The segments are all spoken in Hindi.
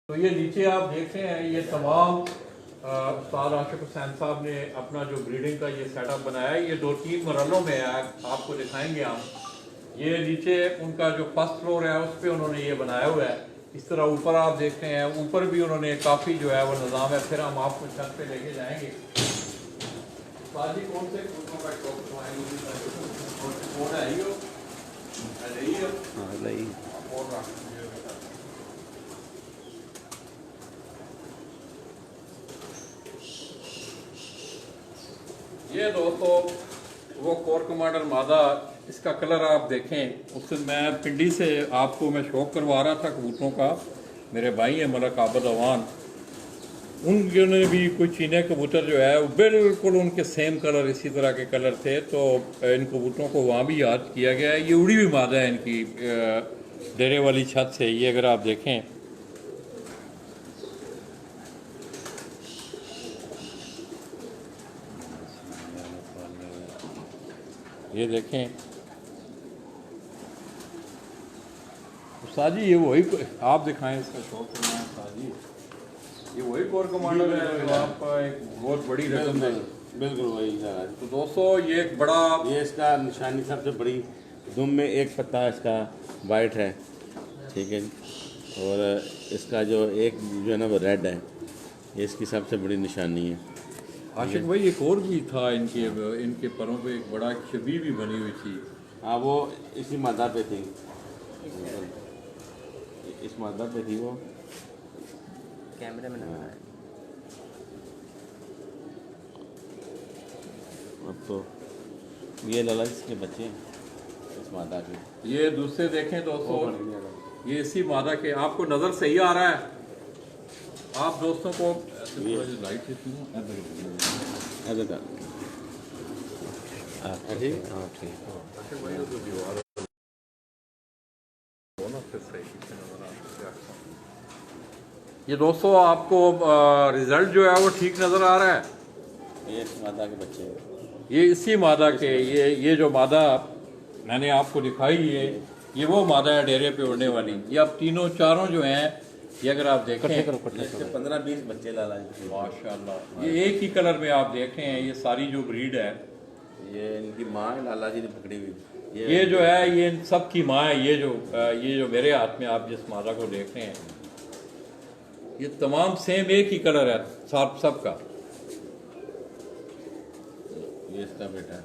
तो ये नीचे आप देख रहे हैं, ये तमाम उस्ताद आशिक हुसैन साहब ने अपना जो ब्रीडिंग का ये सेटअप बनाया है, ये 2-3 मरलों में है, आपको दिखाएंगे हम। ये नीचे उनका जो फर्स्ट फ्लोर है उस पर उन्होंने ये बनाया हुआ है। इस तरह ऊपर आप देख रहे हैं, ऊपर भी उन्होंने काफ़ी जो है वो निज़ाम है। फिर हम आपको छत पे लेके जाएंगे। बाजी कौन से कुत्तों का शौक कौन है ही हो? ये दोस्तों वो कोर कमांडर मादा, इसका कलर आप देखें। उससे मैं पिंडी से आपको मैं शौक करवा रहा था कबूतरों का। मेरे भाई हैं मलक आबद अवान, उनने भी कोई चीने कबूतर जो है वो बिल्कुल उनके सेम कलर, इसी तरह के कलर थे। तो इन कबूतरों को वहाँ भी याद किया गया है। ये उड़ी हुई मादा है इनकी डेरे वाली छत से। ये अगर आप देखें, ये देखें उस्ताद जी, ये वही आप दिखाएं इसका शौक करना है उस्ताद जी। ये वही कोर कमांडर है जो आपका एक बहुत बड़ी रकम है। बिल्कुल वही है। तो दोस्तों ये एक बड़ा, ये इसका निशानी सबसे बड़ी दुम में एक पत्ता इसका वाइट है, ठीक है। और इसका जो एक जो है ना वो रेड है, ये इसकी सबसे बड़ी निशानी है। आशिक भाई एक और भी था इनके परों पे एक बड़ा छवि भी बनी हुई थी। हाँ, वो इसी मादा पे थी, इस मादा पे थी वो। कैमरे में लगा है। अब तो ये लला इसके बच्चे हैं इस मादा के। ये दूसरे देखें दोस्तों, ये इसी मादा के। आपको नज़र सही आ रहा है? आप दोस्तों को लाइट देती हूँ ऐसे कर। ठीक, हाँ ठीक। ये दोस्तों आपको रिजल्ट जो है वो ठीक नज़र आ रहा है? ये इस मादा के बच्चे हैं। ये इसी मादा के, ये जो मादा मैंने आपको दिखाई है, ये वो मादा है डेरे पे उड़ने वाली। ये अब तीनों चारों जो हैं, ये अगर आप देखें, इसके 15-20 बच्चे लाला जी। माशाल्लाह। ये एक ही कलर में आप देख रहे हैं। ये सारी जो ब्रीड है, ये इनकी माँ है, लाला जी ने पकड़ी हुई। ये जो है ये इन सब की माँ है। ये जो मेरे हाथ में आप जिस मादा को देख रहे हैं, ये तमाम सेम एक ही कलर है सब का। ये इसका बेटा है।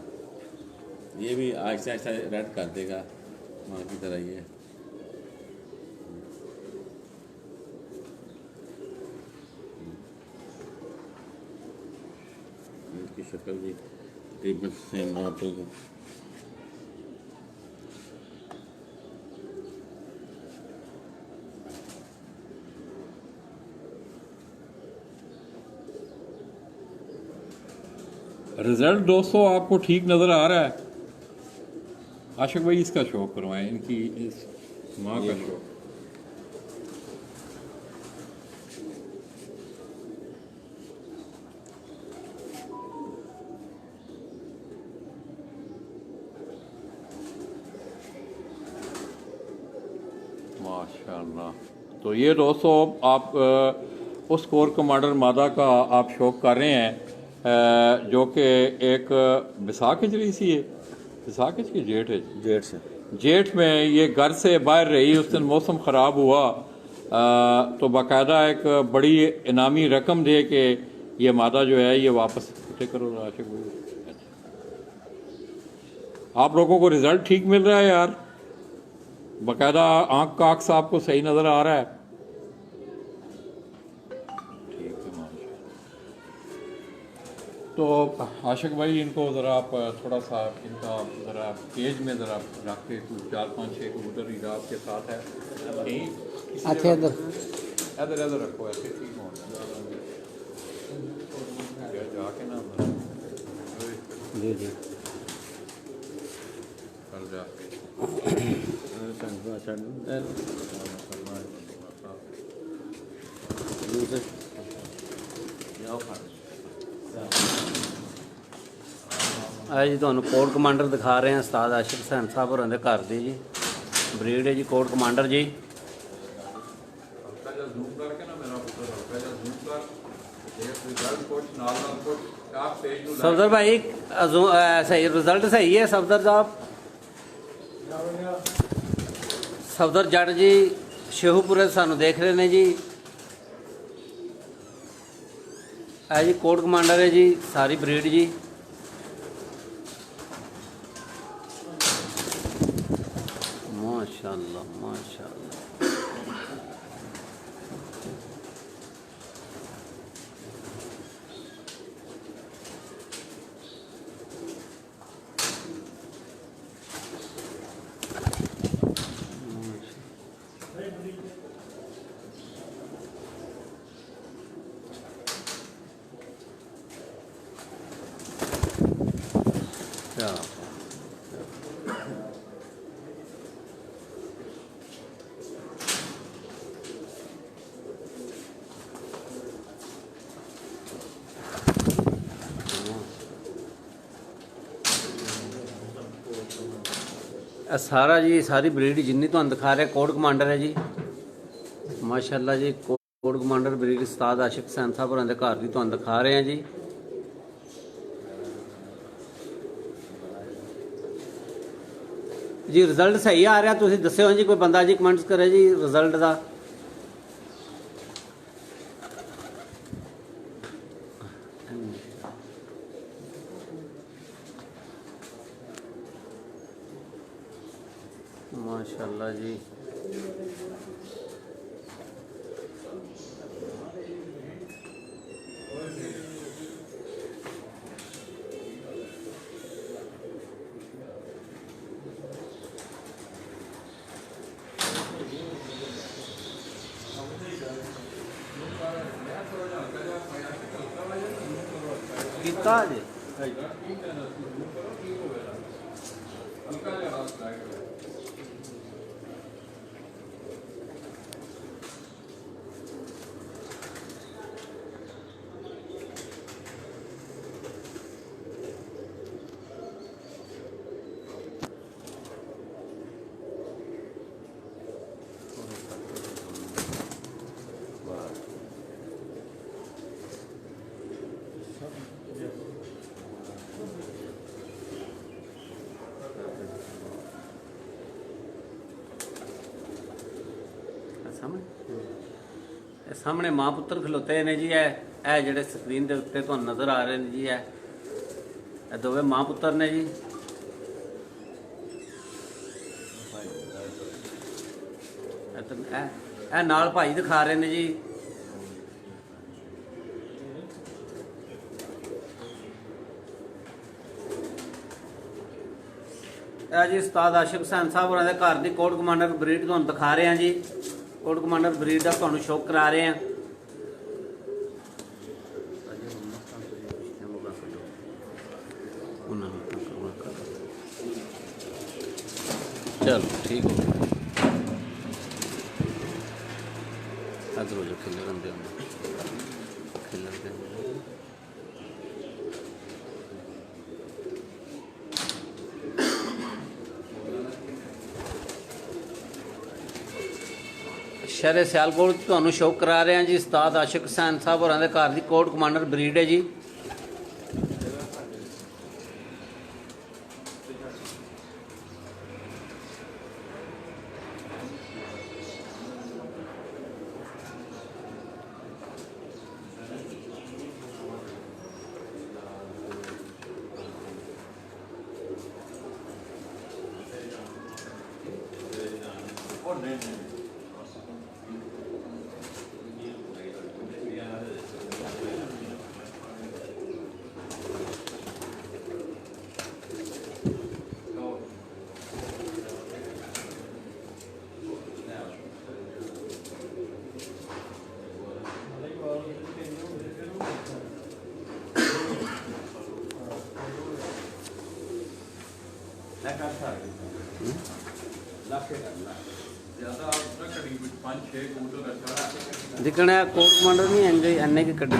ये भी आहिस्ता आहिस्ता रेड कर देगा माँ की तरह। ये इसकी शक्ल भी तकरीबन सेम आप लोग। रिजल्ट दोस्तों आपको ठीक नज़र आ रहा है? आशिक भाई इसका शौक करवाएं, इनकी इस माँ का शौक। माशाल्लाह। तो ये दोस्तों आप उस कोर कमांडर मादा का आप शौक कर रहे हैं, जो कि एक बैसाख हिजरी सी है, बैसाख की जेठ है, जेठ से जेठ में ये घर से बाहर रही। उस दिन मौसम ख़राब हुआ, तो बाकायदा एक बड़ी इनामी रकम दे के ये मादा जो है ये वापस इकट्ठे करो। आशिक भाई, आप लोगों को रिज़ल्ट ठीक मिल रहा है यार? बाकायदा आँख का अक्स आपको सही नज़र आ रहा है? तो आशिक भाई इनको ज़रा आप थोड़ा सा इनका ज़रा केज में ज़रा रख के 4-5-6 कबूतर ही आपके साथ है। अच्छा, इधर रखो, ऐसे ठीक हो जाके ना जी जी कर जाके। आज जी ਤੁਹਾਨੂੰ ਕੋਡ ਕਮਾਂਡਰ ਦਿਖਾ ਰਹੇ ਹਾਂ ਉਸਤਾਦ ਆਸ਼ਿਕ ਹੁਸੈਨ ਸਾਹਿਬ ਹੋਰਾਂ ਦੇ ਘਰ ਦੀ ਜੀ। ਬਰੀਡ ਹੈ ਜੀ ਕੋਡ ਕਮਾਂਡਰ ਜੀ। ਜਿਹਾ ਜ਼ੂਮ ਕਰਕੇ ਨਾ ਮੇਰਾ ਪੁੱਤਰ ਹਲਕਾ ਜਿਹਾ ਜ਼ੂਮ ਕਰ ਦੇਖ ਰਿਜ਼ਲਟ ਕੁਛ ਨਾਲ ਕੁਛ ਆਪ ਪੇਜ ਨੂੰ सफदर भाई सही रिजल्ट सही है सफदर साहब। सफदर जट जी शेहूपुरे सानू देख रहे ने जी। है जी कोट कमांडर है जी सारी ब्रीड जी। माशाअल्लाह माशाअल्लाह। क्या सारा जी सारी ब्रीड जिन्नी तो दिखा रहे कोट कमांडर है जी माशाल्लाह जी। कोट कमांडर ब्रीड उस्ताद आशिक हुसैन साहब होरां दे घर दी तुहानूं दिखा रहे हैं जी। जी रिजल्ट सही आ रहा तुसीं दस्सिओ जी कोई बंदा जी कमेंट्स करे जी रिजल्ट दा। माशाल्लाह जी कितना जी सामने मां पुत्र खलोते ने जी। है जेडे स्क्रीन के उत्ते तुहानूं नज़र आ रहे हैं जी। है दोवे मां पुत्र ने जी। है नाल भाई दिखा रहे हैं जी। जी उस्ताद आशिक हुसैन साहब होरां दे घर दी कोट कमांडर ब्रीड तुहानूं दिखा रहे हैं जी। कोट कमांडर ब्रीड का तुहानूं शो करा रहे हैं। चलो ठीक हो गया। अदर हो जो खिलर दे खिलर दे शहर सियालकोट तुहानूं शो करा रहे हैं जी। उस्ताद आशिक हुसैन साहब होरां दे घर दी कोट कमांडर ब्रीड है जी। दिखना कोट कमांडर नहीं एंगे एने की कड़ी।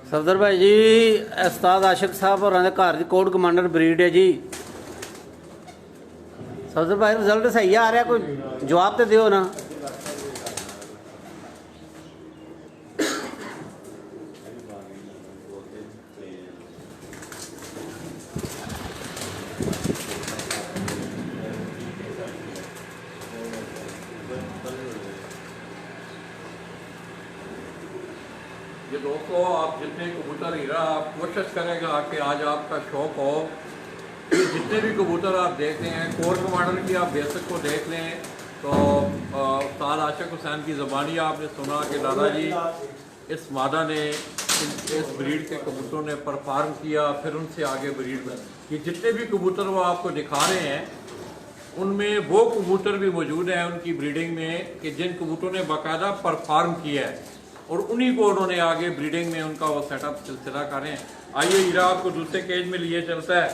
सफदर भाई जी उस्ताद आशिक साहब और घर की कोट कमांडर ब्रीड है जी। सफदर भाई रिजल्ट सही आ रहा, कोई जवाब तो दियो ना। ये दोस्तों, आप जितने कबूतर हीरा आप कोशिश करेगा कि आज आपका शौक हो कि जितने भी कबूतर आप देखते हैं, कोर कमांडर की आप बेसिक को देख लें तो उस्ताद आशिक हुसैन की ज़बानी आपने सुना कि लाला जी इस मादा ने इस ब्रीड के कबूतरों ने परफॉर्म किया, फिर उनसे आगे ब्रीड में कि जितने भी कबूतर वो आपको दिखा रहे हैं उनमें वो कबूतर भी मौजूद हैं उनकी ब्रीडिंग में कि जिन कबूतरों ने बाकायदा परफॉर्म किया है और उन्हीं को उन्होंने आगे ब्रीडिंग में उनका वो सेटअप सिलसिला कर रहे हैं। आइए हीरा आपको दूसरे केज में लिए चलता है।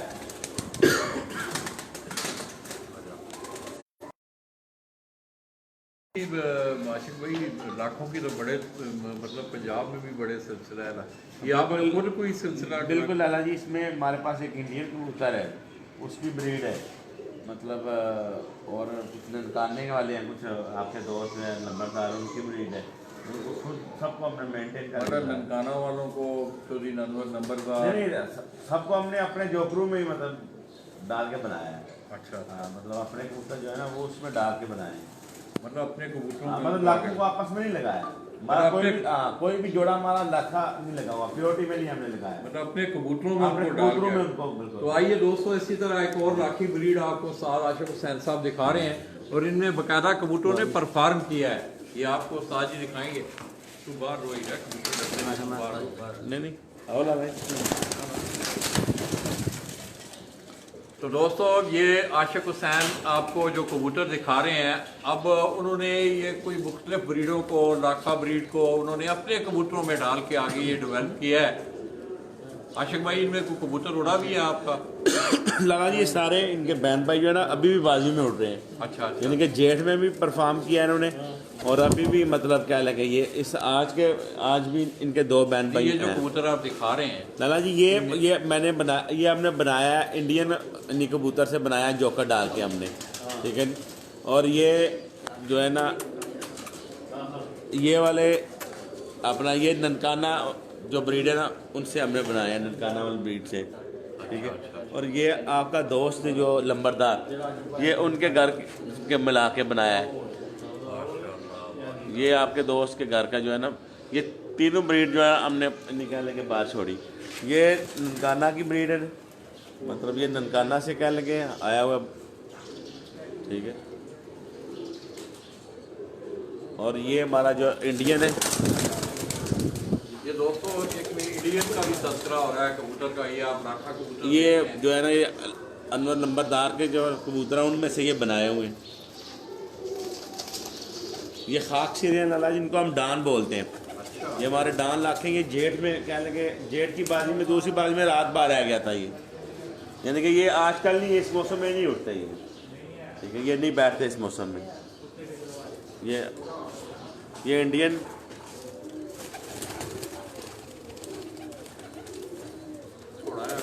आशिक भाई लाखों की तो बड़े मतलब पंजाब में भी बड़े सिलसिला है ना, ये आप खुद कोई सिलसिला? बिल्कुल लाला जी, इसमें हमारे पास एक इंडियन कबूतर है, उसकी ब्रीड है मतलब, और कुछ ननकाने वाले हैं, कुछ आपके दोस्त हैं नंबरदार, उनकी ब्रीड है। खुद सबको हमने मेंटेन कर मतलब ननकाना वालों को चौधरी नंबरदार नहीं, सबको हमने अपने जोकरू में ही मतलब डाल के बनाया है। अच्छा, हाँ, मतलब अपने कबूतर जो है ना वो उसमें डाल के बनाए हैं, मतलब अपने कबूतरों हाँ, में मतलब लाखों को आपस में नहीं लगाया हमारा, कोई भी जोड़ा हमारा लाखा नहीं लगा हुआ, प्योरिटी में नहीं हमने लगाया, मतलब अपने कबूतरों में अपने उनको डाल कबूतरों में के। उनको बिल्कुल। तो आइए दोस्तों, इसी तरह एक और राखी ब्रीड आपको उस्ताद आशिक हुसैन साहब दिखा रहे हैं और इनमें बाकायदा कबूतरों ने परफॉर्म किया है। ये आपको उस्ताद जी दिखाएंगे। तू बाहर रोई है कबूतर नहीं और भाई। तो दोस्तों, ये आशिक हुसैन आपको जो कबूतर दिखा रहे हैं, अब उन्होंने ये कोई मुख्तलिफ ब्रीडों को, लाखा ब्रीड को उन्होंने अपने कबूतरों में डाल के आगे ये डेवलप किया है। आशिक भाई, इनमें कोई कबूतर उड़ा भी है आपका? लगा जी, सारे इनके बैंड भाई जो है ना अभी भी बाजू में उड़ रहे हैं। अच्छा, यानी कि जेठ में भी परफॉर्म किया है इन्होंने, और अभी भी मतलब क्या लगे ये इस आज भी इनके दो बैंड भाई ये जो कबूतर आप दिखा रहे हैं लाला जी, ये मैंने बनाया, ये हमने बनाया है इंडियन कबूतर से बनाया है, जोकर डाल के हमने, ठीक है। और ये जो है ना, ये वाले अपना ये ननकाना जो ब्रीड है ना उनसे हमने बनाया है, ननकाना वाली ब्रीड से, ठीक है। और ये आपका दोस्त जो लंबरदार, ये उनके घर के मिला के बनाया है। ये आपके दोस्त के घर का जो है ना, ये तीनों ब्रीड जो है हमने निकालने के बाद छोड़ी। ये ननकाना की ब्रीड है, मतलब ये ननकाना से क्या लगे आया हुआ, ठीक है। और ये हमारा जो इंडियन है, ये दोस्तों एक इंडियन का भी तस्करा हो रहा है कबूतर का। ये आप राखा कबूतर ये जो है ना, ये अनवर नंबरदार के जो कबूतर हैं उनमें से ये बनाए हुए हैं। ये खाक सीरियन वाला जिनको हम डान बोलते हैं, ये हमारे डान लाखे, ये जेठ में क्या लगे, जेठ की बाजी में दूसरी बाजी में रात बार आ गया था ये, यानी कि ये आजकल नहीं, इस मौसम में नहीं उठते ये, ठीक है। ये नहीं बैठते इस मौसम में। ये इंडियन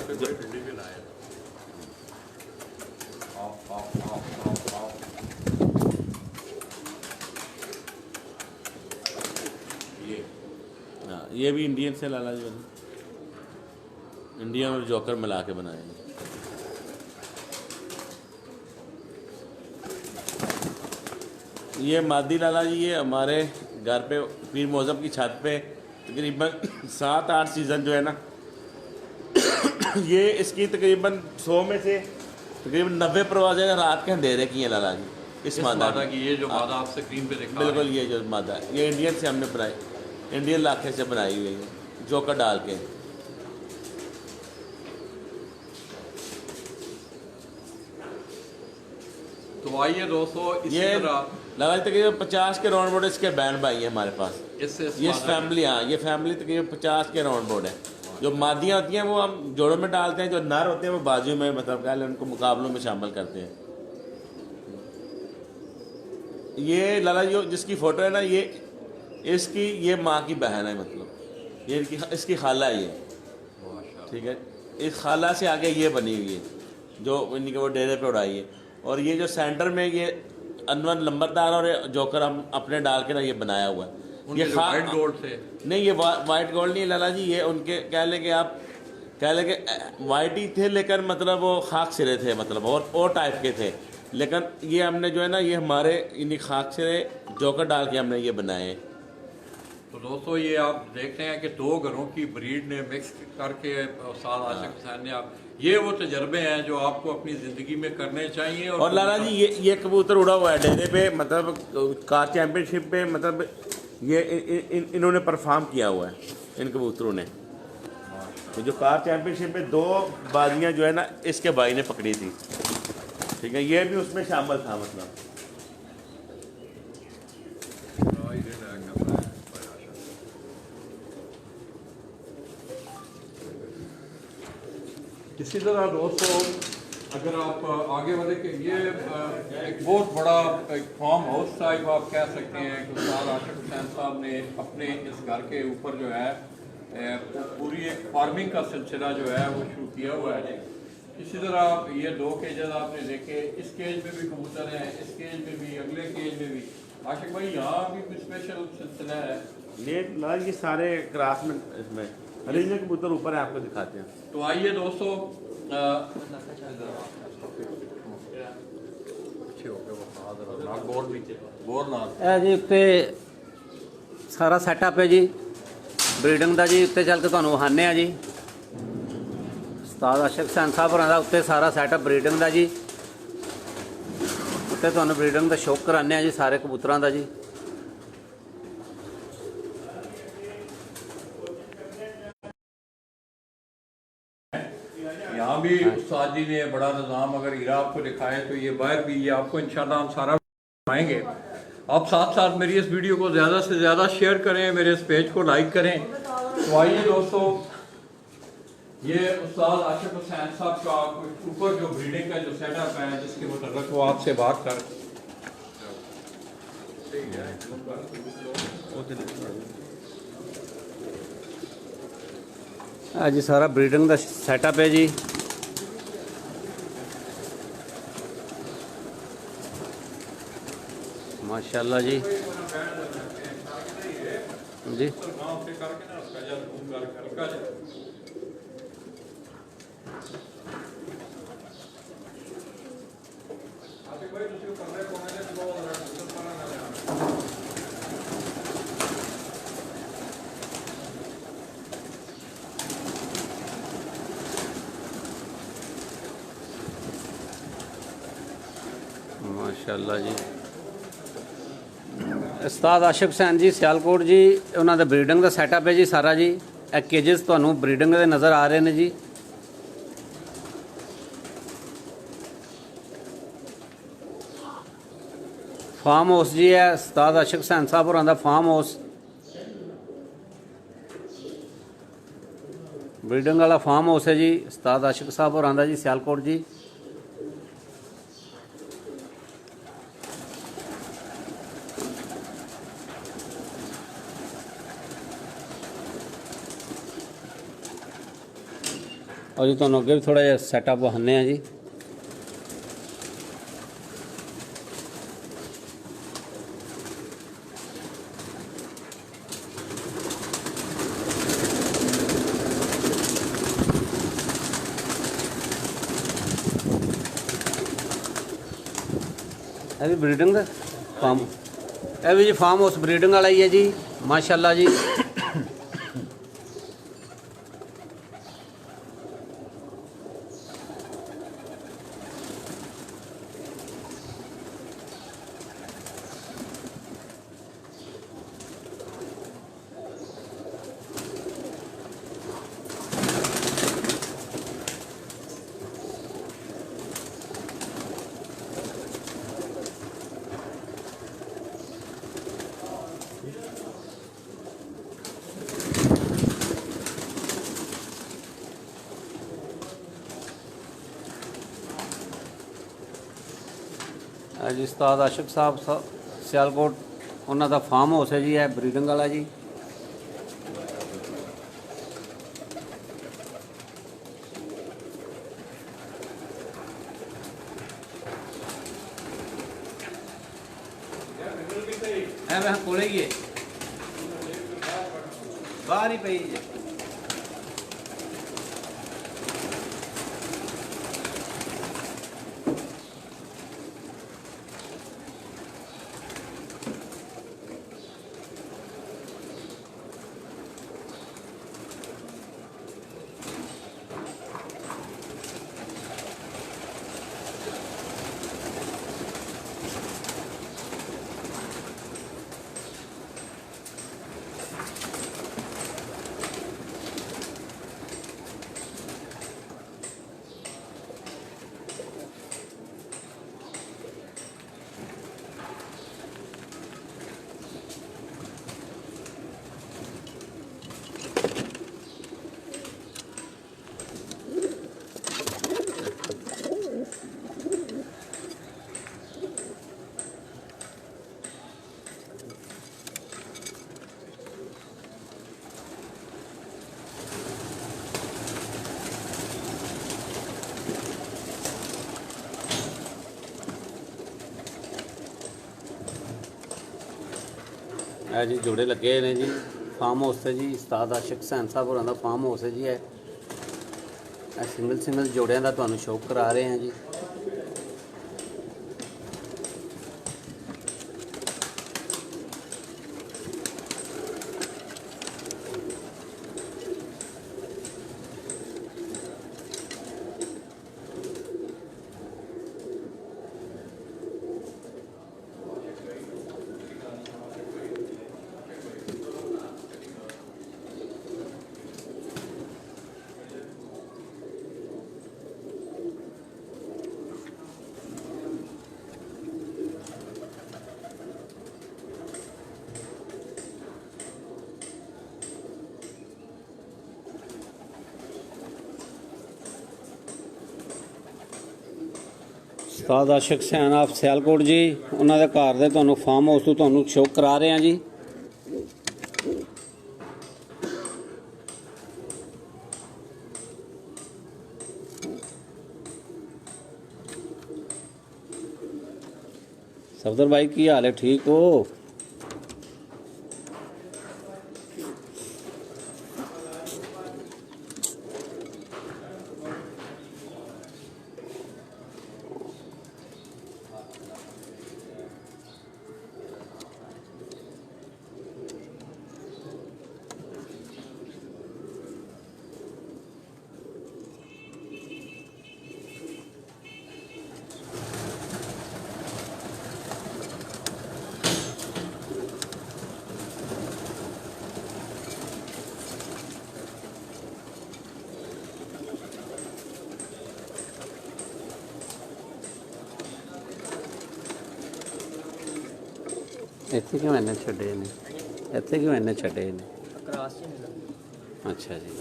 ठंडी भी लाए। हाँ, ये भी इंडियन से लाला जी, इंडियन और जोकर मिला के बनाए हैं। ये मादी लाला जी, ये हमारे घर पे पीर मौजम की छत पे तकरीबन 7-8 सीज़न जो है ना, ये इसकी तकरीबन 100 में से तकरीबन 90 परवाज़ें रात के अंधेरे की हैं लाला जी, इस मादा की। ये जो मादा आप स्क्रीन पे दिखा बिल्कुल, ये जो मादा है ये इंडियन से हमने बनाई, इंडियन लाखे से बनाई हुई है, जोकर डाल के। तो आइए दोस्तों, इसी ये तरह लगा तकरीबन 50 के राउंड बोर्ड इसके बैंड भाई है हमारे पास। इससे ये फैमिली, हाँ, ये फैमिली तकरीबन 50 के राउंड बोर्ड है। जो मादियाँ होती हैं वो हम जोड़ों में डालते हैं, जो नर होते हैं वो बाजू में, मतलब क्या उनको मुकाबलों में शामिल करते हैं। ये लाला जो जिसकी फ़ोटो है ना, ये माँ की बहन है, मतलब ये इसकी खाला है ये, ठीक है। इस खाला से आगे ये बनी हुई है जो इनके वो डेरे पे उड़ाई है। और ये जो सेंटर में ये अनवर नंबरदार और जोकर हम अपने डाल के ना ये बनाया हुआ है। ये वाइट गोल्ड से नहीं, ये वाइट गोल्ड नहीं लाला जी, ये उनके कह लें कि आप कह लें कि वाइट ही थे, लेकिन मतलब वो खाक सिरे थे, मतलब और टाइप के थे। लेकिन ये हमने जो है ना, ये हमारे इन्हीं खाक सिरे जोकर डाल के हमने ये बनाए हैं। तो दोस्तों ये आप देखते हैं कि दो घरों की ब्रीड ने मिक्स करके उस्ताद आशिक हुसैन ने आप ये वो तजर्बे हैं जो आपको अपनी ज़िंदगी में करने चाहिए। और लाला जी ये कबूतर उड़ा हुआ है डेरे पे, मतलब कार चैम्पियनशिप पे, मतलब ये इन्होंने परफॉर्म किया हुआ है इन कबूतरों ने। तो जो कार चैम्पियनशिप पे 2 बाजियाँ जो है ना इसके भाई ने पकड़ी थी, ठीक है, ये भी उसमें शामिल था। मतलब इसी तरह दोस्तों अगर आप आगे बढ़े कि ये एक बहुत बड़ा एक फार्म हाउस टाइप आप कह सकते हैं कि उस्ताद आशिक हुसैन साहब ने अपने इस घर के ऊपर जो है पूरी एक फार्मिंग का सिलसिला जो है वो शुरू किया हुआ है। इसी तरह ये 2 केजेस आपने देखे, इस केज में भी कबूतर हैं, इस केज में भी, अगले केज में भी। आशिक भाई यहाँ भी कोई स्पेशल सिलसिला है? ये सारे क्रास में इसमें हरीजन कबूतर ऊपर है, आपको दिखाते हैं। तो आइए दोस्तों ਇਹ ਜੀ ਉੱਤੇ ਸਾਰਾ ਸੈਟਅਪ ਹੈ ਜੀ ਬਰੀਡਿੰਗ ਦਾ ਜੀ। ਉੱਤੇ ਚੱਲ ਕੇ ਤੁਹਾਨੂੰ ਵਿਖਾਉਂਦੇ ਆ ਜੀ ਉਸਤਾਦ ਆਸ਼ਿਕ ਹੁਸੈਨ ਸਾਹਿਬ ਹੋਰਾਂ ਦਾ ਉੱਤੇ ਸਾਰਾ ਸੈਟਅਪ ਬਰੀਡਿੰਗ ਦਾ ਜੀ। ਉੱਤੇ ਤੁਹਾਨੂੰ ਬਰੀਡਿੰਗ ਦਾ ਸ਼ੌਕ ਕਰਾਉਂਦੇ ਆ ਜੀ ਸਾਰੇ ਕਬੂਤਰਾਂ ਦਾ ਜੀ। यहाँ भी उस्ताद जी ने बड़ा निज़ाम अगर हीरा आपको दिखाए तो ये बाहर भी ये आपको इंशाल्लाह हम सारा दिखाएंगे। आप साथ साथ मेरी इस वीडियो को ज़्यादा से ज़्यादा शेयर करें, मेरे इस पेज को लाइक करें। तो आइए दोस्तों ये उस्ताद आशिक हुसैन साहब का ऊपर जो ब्रीडिंग का जो सेटअप है जिसके मुतल्लिक़ वो आपसे बात कर जी सारा ब्रीडिंग का सैटअप है जी। माशाल्लाह जी जी। माशाल्लाह जी उस्ताद आशिक हुसैन जी सियालकोट जी उन्होंने ब्रीडिंग का सैटअप है जी सारा जी। ਇਹ केजेस ਤੁਹਾਨੂੰ ब्रीडिंग ਦੇ नज़र आ रहे हैं जी। फार्म हाउस जी है उस्ताद आशिक हुसैन साहब होरां दा फार्म हाउस ब्रीडिंग वाला फार्म हाउस है जी उस्ताद आशिक साहब होरां दा जी सियालकोट जी। और जी तुहानूं अगे भी थोड़ा जिहा सैटअप विखाने जी। ਇਹ ਵੀ ब्रीडिंग ਦਾ फार्म ਇਹ भी जी फार्म हाउस ब्रीडिंग वाला ही है जी माशाल्लाह जी। जी उस्ताद आशिक साहब सियालकोट उन्हों का फार्म हाउस है जी है ब्रीडिंग वाला जी। मैं कोले ही है बाहर ही पई है। है जी जोड़े लगे ने जी फार्म हाउस से जी उस्ताद आशिक हुसैन साहब होरां दा फार्म हाउस है जी है सिंगल जोड़ियां दा तुहानूं शौक करा रहे हैं जी। उस्ताद आशिक हुसैन आप सियालकोट जी उन्होंने घर दे तुहानूं फार्म हाउस तो तुहानूं शौक करा रहे हैं जी। सफदर भाई की हाल है ठीक हो? ਇੱਥੇ ਕਿਉਂ ਇੰਨੇ ਛੱਡੇ ਨੇ? ਇੱਥੇ ਕਿਉਂ ਇੰਨੇ ਛੱਡੇ ਨੇ? ਅੱਛਾ ਜੀ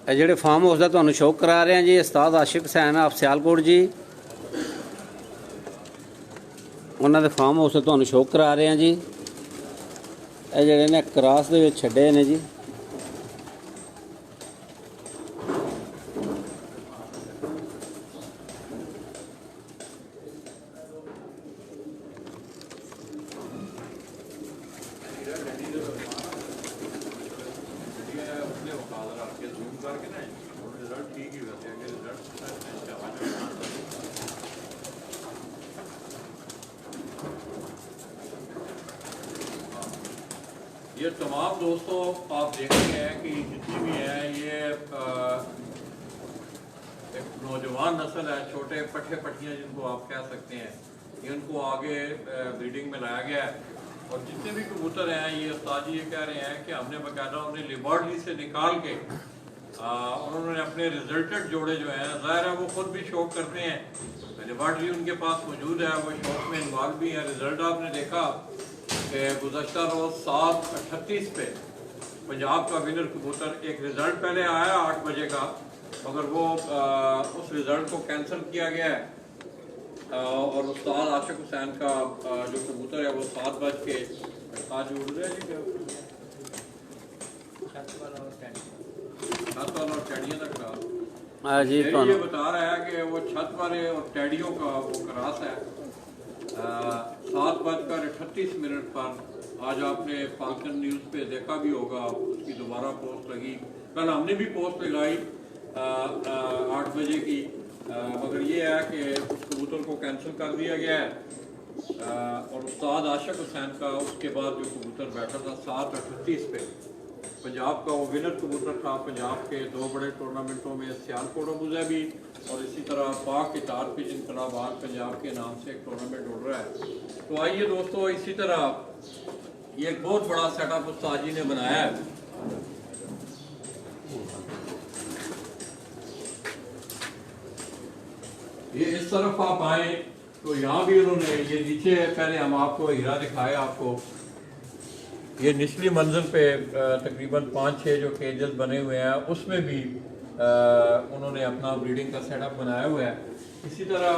ਇਹ ਜਿਹੜੇ ਫਾਰਮ ਹਾਊਸ ਦਾ ਤੁਹਾਨੂੰ ਸ਼ੌਕ ਕਰਾ ਰਹੇ ਹਾਂ ਜੀ ਉਸਤਾਦ ਆਸ਼ਿਕ ਹੁਸੈਨ ਆਪ ਸਿਆਲਕੋਟ ਜੀ ਉਹਨਾਂ ਦੇ ਫਾਰਮ ਹਾਊਸ ਦਾ ਤੁਹਾਨੂੰ ਸ਼ੌਕ ਕਰਾ ਰਹੇ ਹਾਂ ਜੀ। ਇਹ ਜਿਹੜੇ ਨੇ ਕਰਾਸ ਦੇ ਵਿੱਚ ਛੱਡੇ ਨੇ ਜੀ। ये तमाम दोस्तों आप देख रहे हैं कि जितनी भी हैं ये एक नौजवान नस्ल है, छोटे पट्टे पट्टियाँ जिनको आप कह सकते हैं, इनको आगे ब्रीडिंग में लाया गया है। और जितने भी कबूतर हैं ये उस्ताद जी ये कह रहे हैं कि हमने बाकायदा उन्हें लेबॉर्ट्री से निकाल के उन्होंने अपने रिजल्टेड जोड़े जो हैं, ज़ाहिर है वो खुद भी शौक करते हैं, लेबॉर्ट्री उनके पास मौजूद है, वो शौक में इन्वॉल्व भी है। रिजल्ट आपने देखा कि गुज़श्ता रोज़ 7:38 पे पंजाब का विनर कबूतर एक रिज़ल्ट पहले आया 8 बजे का, मगर वो उस रिज़ल्ट को कैंसिल किया गया है और उस्ताद आशिक हुसैन का जो कबूतर है वो 7 बज के आज उड़ रहे हैं जी, छत वाला और टैडियाँ तक जी ये ਤੁਹਾਨੂੰ बता रहा है कि वो छत वाले और टैडियों का वो क्रॉस है 7:38 पर। आज आपने फाल्कन न्यूज़ पे देखा भी होगा, उसकी दोबारा पोस्ट लगी। कल हमने भी पोस्ट लगाई 8 बजे की, मगर ये है कि उस कबूतर को कैंसिल कर दिया गया है। और उस्ताद आशिक हुसैन का उसके बाद जो कबूतर बैठा था 7:38 पे, पंजाब का वो विनर कबूतर था। पंजाब के 2 बड़े टूर्नामेंटों में सियालकोट अबूधाबी और इसी तरह पाक इतार पिच इनकलाबाद पंजाब के नाम से एक टूर्नामेंट उड़ रहा है। तो आइए दोस्तों, इसी तरह ये एक बहुत बड़ा सेटअप उस्ताद जी ने बनाया है। ये इस तरफ आप आए तो यहाँ भी उन्होंने ये नीचे, पहले हम आपको हीरा दिखाए आपको, ये निचली मंजिल पे तकरीबन 5-6 जो केजेस बने हुए हैं उसमें भी उन्होंने अपना ब्रीडिंग का सेटअप बनाया हुआ है। इसी तरह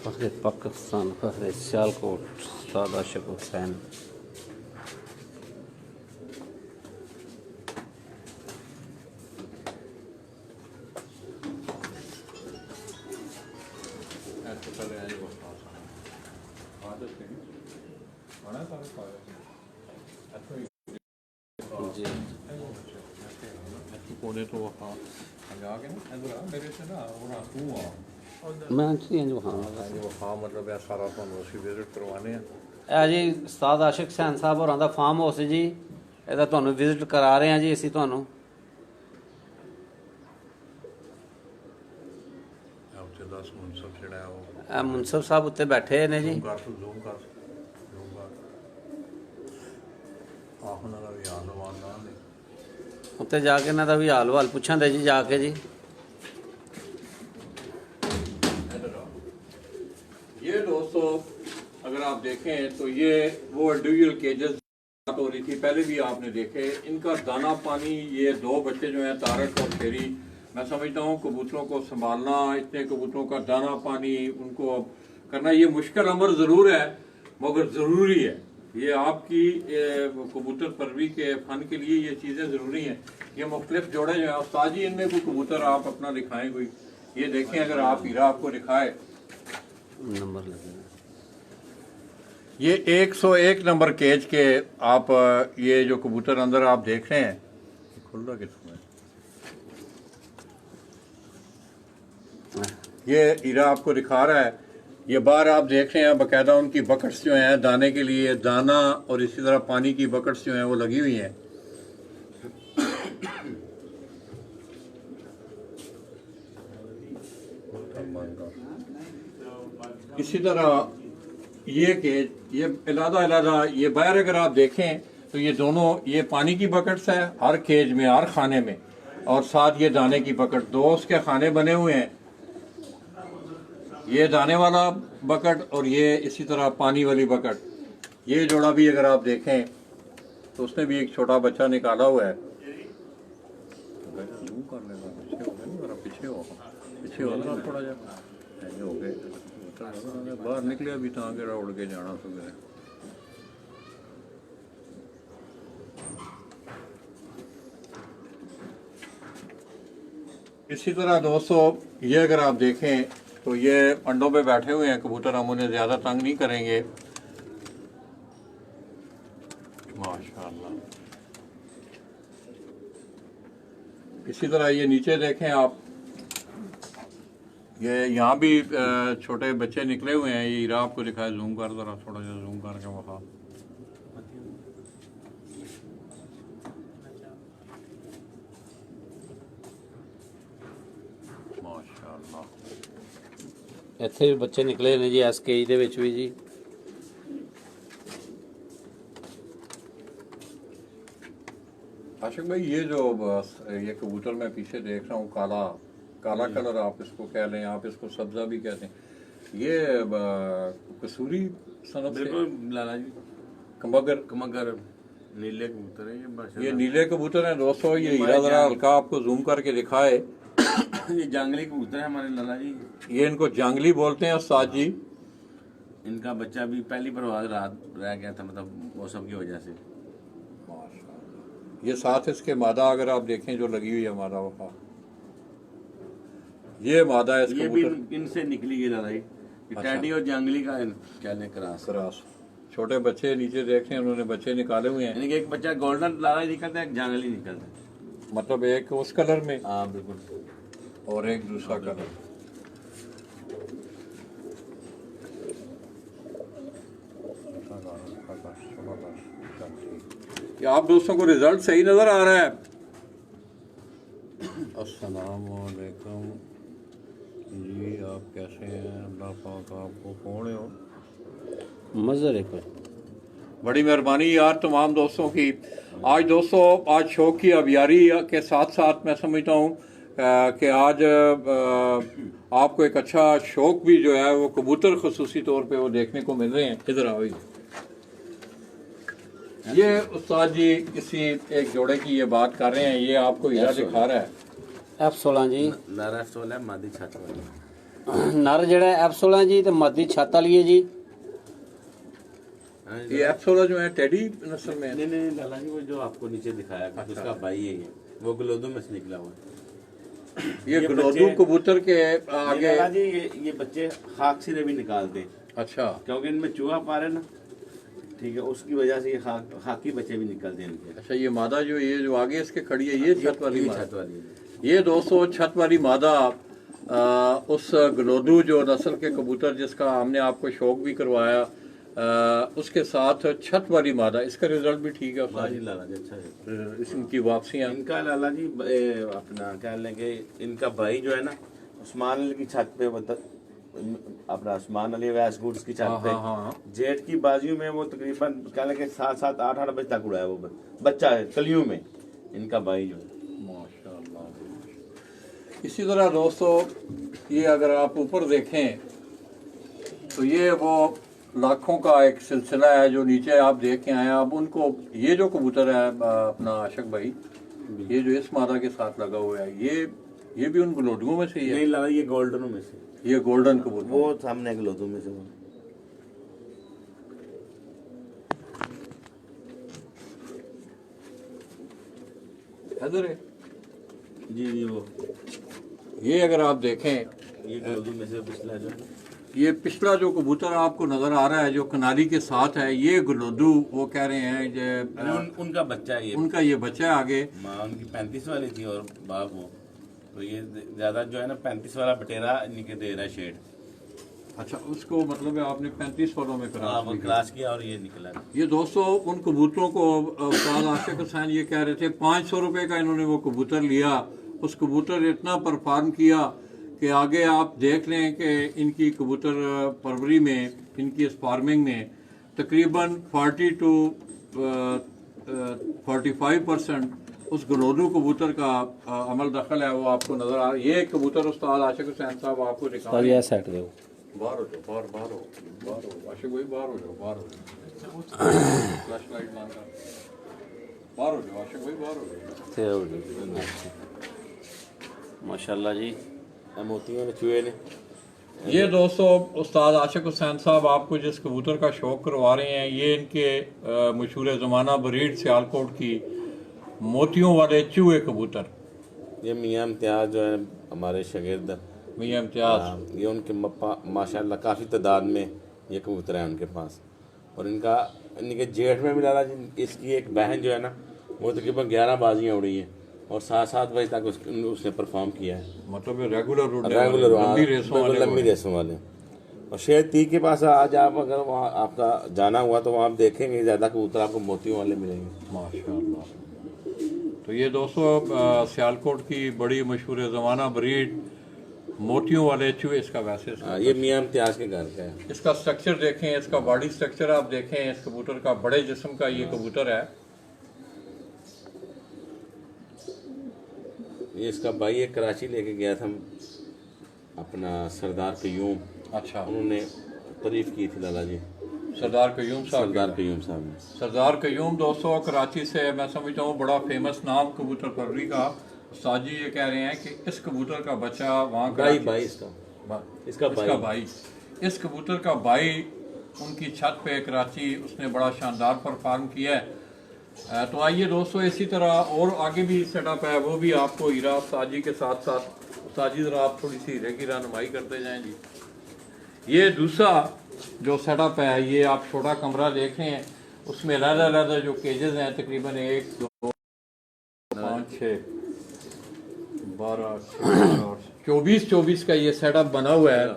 फखरे पाकिस्तान, फखरे सियालकोट, उस्ताद आशिक हुसैन। जी कोने तो हाँ जाके ना मेरे से ना वो तू आ मैं जी हाँ हाँ मतलब ਇਹ ਸਾਰਾ ਤੁਹਾਨੂੰ ਅਸੀਂ ਵਿਜ਼ਿਟ ਕਰਵਾਣੇ ਆ। ਇਹ ਜੀ ਉਸਤਾਦ ਆਸ਼ਿਕ ਹੁਸੈਨ ਸਾਹਿਬ ਹੋਰਾਂ ਦਾ ਫਾਰਮ ਹਾਊਸ ਜੀ, ਇਹਦਾ ਤੁਹਾਨੂੰ ਵਿਜ਼ਿਟ ਕਰਾ ਰਹੇ ਹਾਂ ਜੀ ਅਸੀਂ ਤੁਹਾਨੂੰ। ਉੱਥੇ 10 ਮੁਨਸਬ ਜਿਹੜਾ ਉਹ ਇਹ ਮੁਨਸਬ ਸਾਹਿਬ ਉੱਤੇ ਬੈਠੇ ਨੇ ਜੀ। ਜ਼ੂਮ ਕਰ ਆਹ ਉਹਨਾਂ ਦਾ ਵੀ ਆਲਵਾਨ ਨਾਲ ਨੇ, ਉੱਤੇ ਜਾ ਕੇ ਇਹਨਾਂ ਦਾ ਵੀ ਹਾਲ ਵਾਲ ਪੁੱਛਾਂਦੇ ਜੀ ਜਾ ਕੇ ਜੀ। ये दोस्तों अगर आप देखें तो ये वो इंडिविजुअल केजेस हो रही थी, पहले भी आपने देखे। इनका दाना पानी, ये 2 बच्चे जो हैं तारक और फेरी, मैं समझता हूँ कबूतरों को संभालना, इतने कबूतरों का दाना पानी उनको करना ये मुश्किल अमर ज़रूर है मगर ज़रूरी है। ये आपकी कबूतर परवरी के फ़न के लिए ये चीज़ें ज़रूरी हैं। ये मुख्तलिफ जोड़े जो हैं उस्ताद जी, इनमें कोई कबूतर आप अपना दिखाएँ कोई, ये देखें अगर आप हीरा आपको दिखाए नंबर लगेगा ये 101 नंबर केज के आप ये जो कबूतर अंदर आप देख रहे हैं, खुल रहा किसमें, ये हीरा आपको दिखा रहा है। ये बाहर आप देख रहे हैं बाकायदा उनकी बकेट्स जो हैं दाने के लिए, दाना और इसी तरह पानी की बकेट्स जो हैं वो लगी हुई हैं। इसी तरह ये केज, ये अलग-अलग, ये बाहर अगर आप देखें तो ये दोनों, ये पानी की बकेट्स है हर केज में, हर खाने में, और साथ ये दाने की बकेट, 2 उसके खाने बने हुए हैं। ये दाने वाला बकेट और ये इसी तरह पानी वाली बकेट। ये जोड़ा भी अगर आप देखें तो उसने भी एक छोटा बच्चा निकाला हुआ है। पीछे हो थोड़ा जा हो गए बाहर निकले अभी तो आगे उड़ के जाना सुबह। इसी तरह दोस्तों ये अगर आप देखें तो ये अंडों पे बैठे हुए हैं कबूतर, हम उन्हें ज़्यादा तंग नहीं करेंगे। माशाल्लाह। इसी तरह ये नीचे देखें आप, ये यहाँ भी छोटे बच्चे निकले हुए हैं। ये हीरा आपको दिखाया, जूम कर जरा, थोड़ा सा जूम करके वहाँ माशाल्लाह। ਇੱਥੇ ਵੀ ਬੱਚੇ ਨਿਕਲੇ ਨੇ ਜੀ ਇਸ ਕੇਜ ਦੇ ਵਿੱਚ ਵੀ ਜੀ। आशिक भाई ये जो ये कबूतर मैं पीछे देख रहा हूँ, काला काला कलर आप इसको कह लें, आप इसको सब्जा भी कहते हैं, ये कसूरी सनत से बिल्कुल लाला जी, कमगर नीले कबूतर है ये नीले कबूतर हैं दोस्तों। ये हीरा जरा हल्का आपको जूम करके दिखाए। ये जंगली कबूतर है हमारे लाला जी, ये इनको जंगली बोलते हैं उस्ताद जी। इनका बच्चा भी पहली परवाज रात रह गया था, मतलब मौसम की वजह से। ये साथ इसके मादा अगर आप देखें जो लगी हुई है मादा वफा, ये मादा है इस ये भी कबूतर इनसे निकली गई लड़ाई, अच्छा। टैडी और जंगली का क्या ने क्रॉस। क्रास। छोटे बच्चे नीचे देख रहे हैं, उन्होंने बच्चे निकाले हुए हैं, यानी कि एक बच्चा गोल्डन लड़ाई निकलता है, एक जंगली निकलता है। मतलब एक उस कलर में हाँ बिल्कुल। और एक दूसरा कलर। क्या आप दोस्तों को रिजल्ट सही नजर आ रहा है? अस्सलाम वालेकुम जी, आप कैसे हैं? अल्लाह पाक आपको कौन हो? मज़र है कोई। बड़ी मेहरबानी यार तमाम दोस्तों की। आज दोस्तों, आज शौक की अबियारी के साथ साथ मैं समझता हूँ कि आज आपको एक अच्छा शौक भी जो है वो कबूतर खसूसी तौर पे वो देखने को मिल रहे हैं। इधर आओ। ये उस्ताद जी किसी एक जोड़े की ये बात कर रहे हैं, ये आपको हीरा दिखा रहा है। F16 जी, नारा 16 मादी छत वाली। नर जड़ा F16 जी तो मादी छत वाली है जी। ये F16 जो है टेडी नस्ल में है। नहीं नहीं लाला जी, वो जो आपको नीचे दिखाया था, उसका भाई है ये, वो गलोदू में से निकला हुआ है। ये गलोदू कबूतर के आगे। लाला जी ये बच्चे खाक सिरे भी निकालते हैं, अच्छा, क्योंकि इनमें चूहा पा रहे ना, ठीक है, उसकी वजह से ये खाकी बच्चे भी निकलते हैं इनके। अच्छा, ये मादा जो ये जो आगे इसके खड़ी है, ये छत वाली मादा। छत वाली है। ये दोस्तों छत वाली मादा उस गलोदू जो नस्ल के कबूतर जिसका हमने आपको शौक भी करवाया, उसके साथ छत वाली मादा, इसका रिजल्ट भी ठीक है हाँ जी लाला जी, अच्छा है। इनकी वापसियाँ। इनका लाला जी अपना क्या लेंगे, इनका भाई जो है ना उस्मान अली की छत पे अपना उस्मान अली वैस गुड्स की छत पे हाँ। जेठ की बाजियों में वो तकरीबन क्या लेंगे 7-7, 8-8 बजे तक उड़ा है वो बच्चा है कलियों में, इनका भाई जो है। माशाल्लाह। इसी तरह दोस्तों, ये अगर आप ऊपर देखें तो ये वो लाखों का एक सिलसिला है जो नीचे आप देख के आए हैं। अब उनको ये जो कबूतर है अपना आशिक भाई, ये जो इस मादा के साथ लगा हुआ है, ये भी उन गलोडुओं में से ही है। नहीं लाला, ये गोल्डन में से, ये गोल्डन कबूतर वो सामने गलोदू में से वो। इधर है जी वो ये अगर आप देखें, ये गलोदू में से पिछला जो है, ये पिछला जो कबूतर आपको नजर आ रहा है जो कनारी के साथ है, ये गलोदू वो कह रहे हैं जो उनका बच्चा है ये, उनका ये बच्चा है आगे। माँ उनकी 35 वाली थी और बाप वो, तो ये ज्यादा जो है ना 35 वाला बटेरा इनके दे रहा है शेड। अच्छा, उसको मतलब है आपने 35 वालों में हाँ वो क्रॉस किया और ये निकला। ये दोस्तों उन कबूतरों को उस्ताद आशिक हुसैन ये कह रहे थे 500 रुपए का इन्होंने वो कबूतर लिया। उस कबूतर ने इतना परफॉर्म किया कि आगे आप देख लें कि इनकी कबूतर परवरी में, इनकी इस फार्मिंग में तकरीबन 40 to 45% उस गलोदू कबूतर का अमल दखल है, वो आपको नजर आ रहा है। ये कबूतर उस्ताद आशिक हुसैन साहब आपको दिखा रहे हैं। सेट दो बाहर हो जाओ, बाहर हो आशिक भाई, बाहर हो जाओ, फ्लैश लाइट मांगा, बाहर हो जाओ आशिक भाई, बाहर हो जाओ। माशाल्लाह जी। मोतियों ने चूहे ने ये दोस्तों उस्ताद आशिक हुसैन साहब आपको जिस कबूतर का शौक करवा रहे हैं, ये इनके मशहूर ज़माना ब्रीड सियालकोट की मोतियों वाले चूहे कबूतर। ये मियाँ इम्तियाज जो है हमारे शागिर्द, मियाँ इम्तियाज, ये उनके माशाल्लाह काफ़ी तादाद में ये कबूतर हैं उनके पास। और इनके जेठ में भी डाला, इसकी एक बहन जो है ना वो तकरीबन 11 बाजियाँ उड़ी हैं और 7-7 बजे तक उसने परफॉर्म किया है। मतलब रेगुलर लंबी रेसों वाले। और शेर ती के पास आज आप अगर वहाँ आपका जाना हुआ तो वहाँ आप देखेंगे ज़्यादा कबूतर आपको मोतियों वाले मिलेंगे माशाल्लाह। तो ये दोस्तों सियालकोट की बड़ी मशहूर ज़माना ब्रीड मोतियों वाले चूहे, इसका वैसे ये मियाँ इम्तियाज के घर का है। इसका स्ट्रक्चर देखें, इसका बॉडी स्ट्रक्चर आप देखें, इस कबूतर का बड़े जिस्म का ये कबूतर है। ये इसका भाई एक कराची लेके गया था अपना सरदार कयूम, अच्छा, उन्होंने तारीफ की थी लाला जी, सरदार कयूम साहब। सरदार कयूम साहब ने। सरदार कयूम दोस्तों कराची से मैं समझता हूँ बड़ा फेमस नाम कबूतर परवरी का। उस्ताद जी ये कह रहे हैं कि इस कबूतर का बच्चा वहाँ भाई इसका भाई इस कबूतर का भाई उनकी छत पे कराची उसने बड़ा शानदार परफॉर्म किया है। तो आइए दोस्तों, इसी तरह और आगे भी सेटअप है, वो भी आपको हीरा अफताजी के साथ साथ उस्ताजी ज़रा आप थोड़ी सी हीरे की रहनुमाई करते जाएं जी। ये दूसरा जो सेटअप है, ये आप छोटा कमरा देख रहे हैं, उसमें अलग-अलग जो केजेस हैं, तकरीबन 1 2 5 6 12 24 का ये सेटअप बना हुआ है।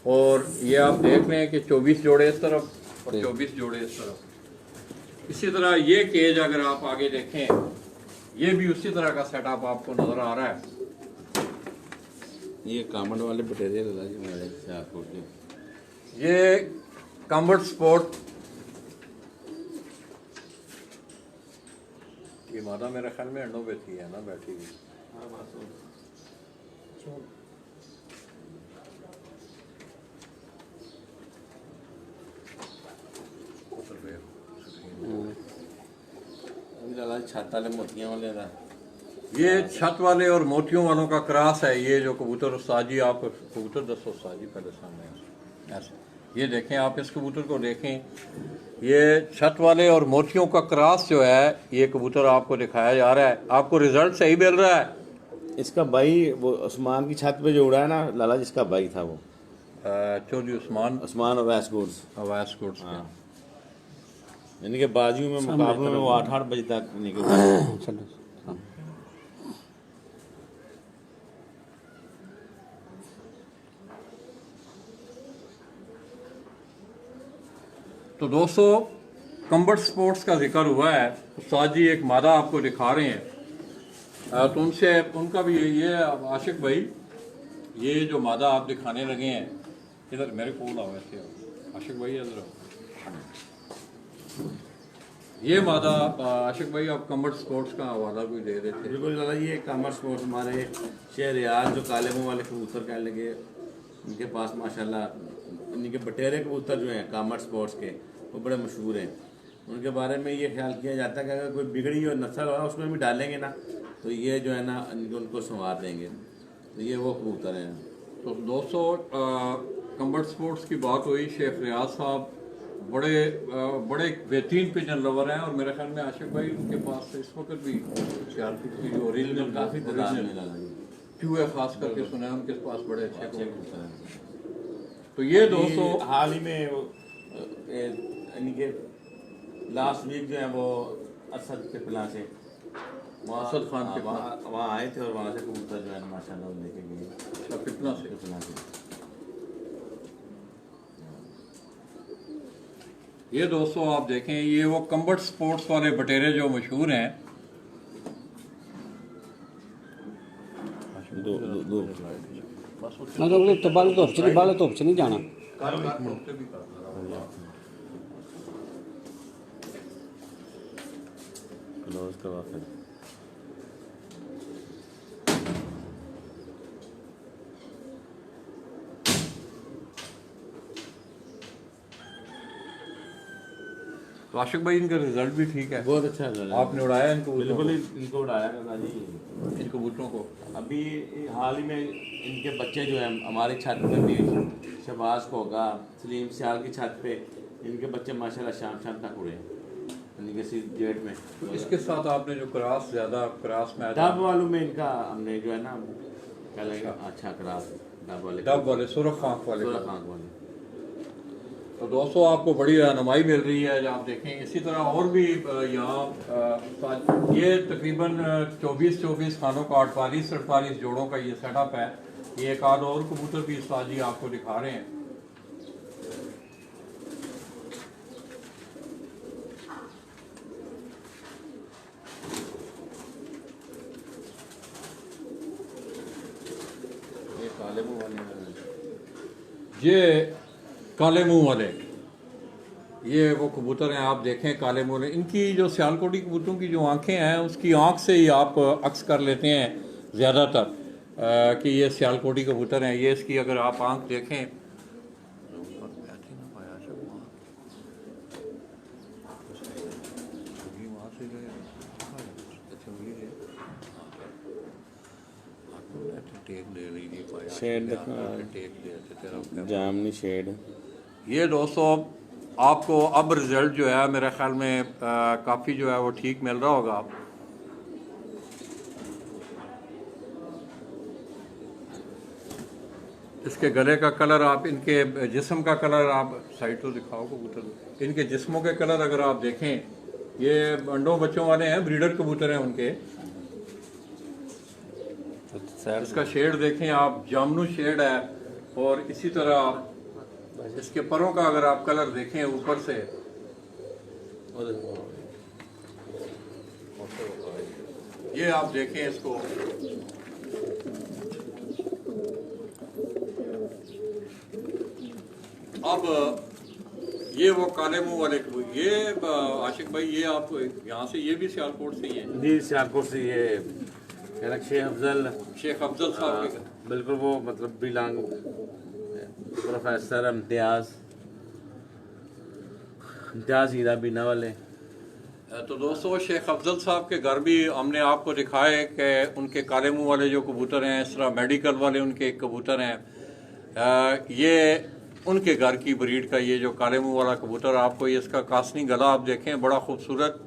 और ये आप देख रहे हैं कि 24 जोड़े इस तरफ और 24 जोड़े इस तरफ। इसी तरह ये केज अगर आप आगे देखें, ये भी उसी तरह का सेटअप आपको नजर आ रहा है। ये कामड़ वाले बटेरे लगा जी हमारे सियालकोट के। ये कम्बर्ट स्पोर्ट ये मादा मेरे ख्याल में अंडों पे थी, है ना, बैठी हुई। छत वाले मोतियां वाले का ये छत वाले और मोतियों वालों का क्रॉस है। ये जो कबूतर उस्ताद जी, आप कबूतर दसो उस्ताद जी पहले सामने ऐसे ये देखें, आप इस कबूतर को देखें, ये छत वाले और मोतियों का क्रॉस जो है, ये कबूतर आपको दिखाया जा रहा है। आपको रिजल्ट सही मिल रहा है। इसका भाई वो उस्मान की छत पे जो उड़ा है ना लाला, जिसका भाई था वो चौधरी उस्मान अवैस गुड्स। अवैस गुड्स। हाँ, यानी कि बाजियों में मुकाबलों में वो 8-8 बजे तक निकल। तो दोस्तों, कम्बर्ट स्पोर्ट्स का जिक्र हुआ है, उस्ताद जी एक मादा आपको दिखा रहे हैं। तो उनसे उनका भी ये आशिक भाई, ये जो मादा आप दिखाने लगे हैं, इधर मेरे को आओ, ऐसे आओ आशिक भाई, इधर आओ। ये मादा आशिक भाई, आप कम्बर्ट स्पोर्ट्स का हवाला कोई दे रहे थे। बिल्कुल दादा, ये कॉमर्स स्पोर्ट्स हमारे शहरियार जो काले मुंह वाले कबूतर कह लगे, उनके पास माशाल्लाह इनके बटेरे कबूतर जो हैं कॉमर्स स्पोर्ट्स के, वो बड़े मशहूर हैं। उनके बारे में ये ख्याल किया जाता है कि अगर कोई बिगड़ी हुई नस्ल हो उसमें भी डालेंगे ना, तो ये जो है ना उनको संवार देंगे। तो ये वो कबूतर हैं। तो दोस्तों, कम्बर्ट स्पोर्ट्स की बात हुई, शेख रियाज साहब बड़े बेहतरीन पिजन लवर हैं। और मेरे ख्याल में आशिक भाई उनके पास इस वक्त भी सियालकोट की जो ओरिजिनल काफ़ी तादाद में लगा चूहे खास करके सुना है उनके पास बड़े अच्छे कबूतर हैं। तो ये दोस्तों, हाल ही में यानी कि लास्ट वीक जो है वो असद के पिला से असद खान के वहाँ आए थे और वहाँ से कबूतर जो है ना माशाल्लाह वो लेके गए पिपला से। पिपला से। ये दोस्तों आप देखें, ये वो कम्बर्ट स्पोर्ट्स वाले बटेरे जो मशहूर हैं। दो तो बाल धुप च नहीं जाना। क्लोज करवा फिर। तो आशिक भाई, इनका रिजल्ट भी ठीक है, बहुत अच्छा है। आपने उड़ाया इनको? बिल्कुल इनको उड़ाया करना जी, इन कबूतरों को। अभी हाल ही में इनके बच्चे जो हैं हमारी छत पे भी, शहबाज को होगा, सलीम सियाल की छत पे इनके बच्चे माशाल्लाह शाम तक उड़े यानी कि जेट में। तो इसके साथ आपने जो क्रॉस में डब वालों में इनका हमने जो है ना क्या लगा अच्छा क्रॉस डब वाले सुरख आँख वाले। वाले। तो दोस्तों, आपको बड़ी रहनुमाई मिल रही है। जब आप देखें, इसी तरह और भी यहाँ ये तकरीबन 24 खानों का 48 जोड़ों का ये सेटअप है। ये एक आध और कबूतर भी उस्ताद जी आपको दिखा रहे हैं। ये काले मुंह वाले ये काले मुंह वाले, ये वो कबूतर हैं, आप देखें काले मुंह वाले। इनकी जो सियालकोटी कबूतरों की जो आंखें हैं, उसकी आंख से ही आप अक्स कर लेते हैं ज़्यादातर कि ये सियालकोटी कबूतर हैं। ये इसकी अगर आप आंख देखें, शेड जामनी शेड। ये दोस्तों आपको अब रिज़ल्ट जो है मेरे ख्याल में काफ़ी जो है वो ठीक मिल रहा होगा। इसके गले का कलर, आप इनके जिस्म का कलर, आप साइड तो दिखाओ कबूतर, इनके जिस्मों के कलर अगर आप देखें, ये अंडों बच्चों वाले हैं, ब्रीडर कबूतर हैं उनके। इसका शेड देखें आप, जामनू शेड है। और इसी तरह इसके परों का अगर आप कलर देखें ऊपर से, ये आप देखें इसको, अब ये वो काले मुंह वाले कबूतर, ये आशिक भाई ये आप यहाँ से, ये भी सियालकोट से ही है? जी सियालकोट से ये शेख अफजल साहब के। बिल्कुल वो मतलब बिलांग प्रोफेसर इम्तियाज हीरा बीना वाले। तो दोस्तों शेख अफजल साहब के घर भी हमने आपको दिखाए कि उनके काले मुंह वाले जो कबूतर हैं, इस तरह मेडिकल वाले उनके कबूतर हैं। ये उनके घर की ब्रीड का ये जो काले मुंह वाला कबूतर, आपको ये इसका कासनी गला आप देखें, बड़ा खूबसूरत।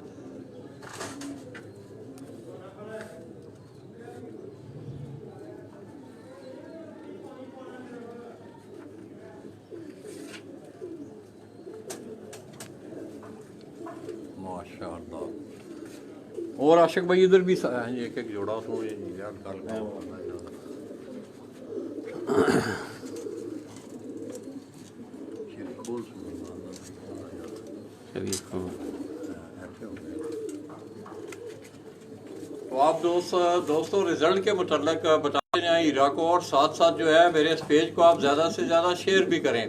माशाअल्लाह। और आशिक भाई इधर भी एक एक जोड़ा तो ये यार तो आप दोस्तों रिजल्ट के मुतल्लिक बताते जाएं हीरा को, और साथ साथ जो है मेरे इस पेज को आप ज़्यादा से ज़्यादा शेयर भी करें।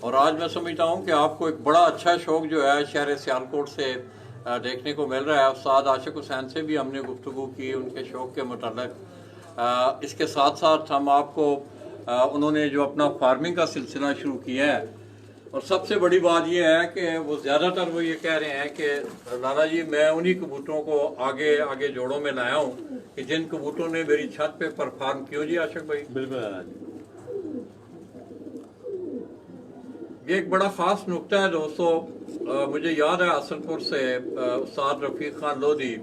और आज मैं समझता हूँ कि आपको एक बड़ा अच्छा शौक़ जो है शहर सियालकोट से देखने को मिल रहा है। उस्ताद आशिक हुसैन से भी हमने गुफ्तगू की उनके शौक़ के मुतल्लिक। इसके साथ साथ हम आपको उन्होंने जो अपना फार्मिंग का सिलसिला शुरू किया है, और सबसे बड़ी बात यह है कि वो ज़्यादातर वो ये कह रहे हैं कि लाला जी मैं उन्हीं कबूतरों को आगे आगे जोड़ों में लाया हूँ कि जिन कबूतरों ने मेरी छत पे परफॉर्म क्यों जी आशिक भाई? बिल्कुल। ये एक बड़ा ख़ास नुक्ता है दोस्तों। मुझे याद है असलपुर से उस्ताद रफ़ीक खान लोधी,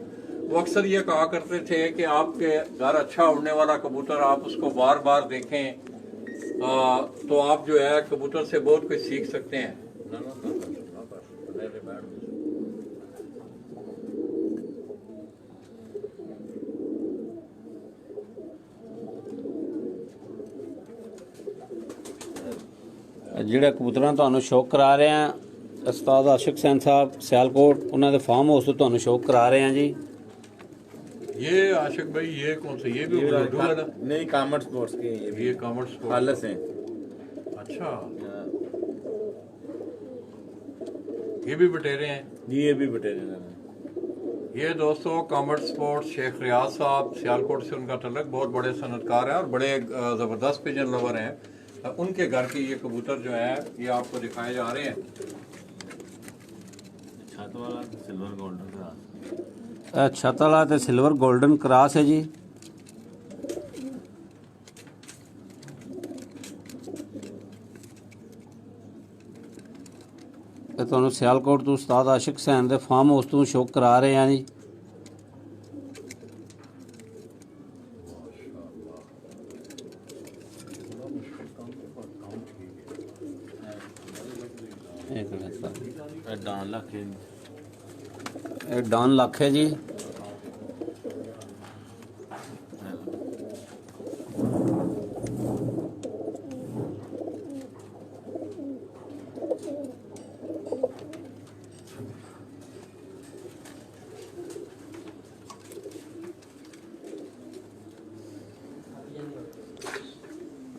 वो अक्सर ये कहा करते थे कि आपके घर अच्छा उड़ने वाला कबूतर आप उसको बार बार देखें तो आप जो है कबूतर से बहुत कुछ सीख सकते हैं। ਜਿਹੜੇ ਕਬੂਤਰਾਂ ਤੁਹਾਨੂੰ ਸ਼ੌਕ ਕਰਾ ਰਹੇ ਆ ਉਸਤਾਦ ਆਸ਼ਿਕ ਹੁਸੈਨ ਸਾਹਿਬ ਸਿਆਲਕੋਟ, ਉਹਨਾਂ ਦੇ ਫਾਰਮ ਹਾਊਸ ਤੋਂ ਤੁਹਾਨੂੰ ਸ਼ੌਕ ਕਰਾ ਰਹੇ ਆ ਜੀ। ये आशिक भाई ये कौन सा, ये भी नहीं कॉमर्स स्पोर्ट्स के, ये कॉमर्स खालस हैं। अच्छा, ये भी बटेरे हैं जी, ये भी बटेरे हैं। ये दोस्तों कॉमर्स स्पोर्ट्स शेख रियाज साहब सियालकोट से उनका तल्लुक, बहुत बड़े सनतकार हैं और बड़े ज़बरदस्त पिजन लवर हैं। उनके घर के ये कबूतर जो है ये आपको दिखाए जा रहे हैं। छत वाला सिल्वर गोल्डन क्रास, छत वाला तो सिल्वर गोल्डन क्रास है जी। ਇਹ ਤੁਹਾਨੂੰ ਸਿਆਲਕੋਟ ਤੋਂ ਉਸਤਾਦ ਆਸ਼ਿਕ ਹੁਸੈਨ ਦੇ ਫਾਰਮ ਹਾਊਸ ਤੋਂ ਸ਼ੌਕ ਕਰਾ ਰਹੇ ਆ ਜੀ। डान लाख है, ਇਹ ਡਾਨ ਲੱਖ ਹੈ ਜੀ।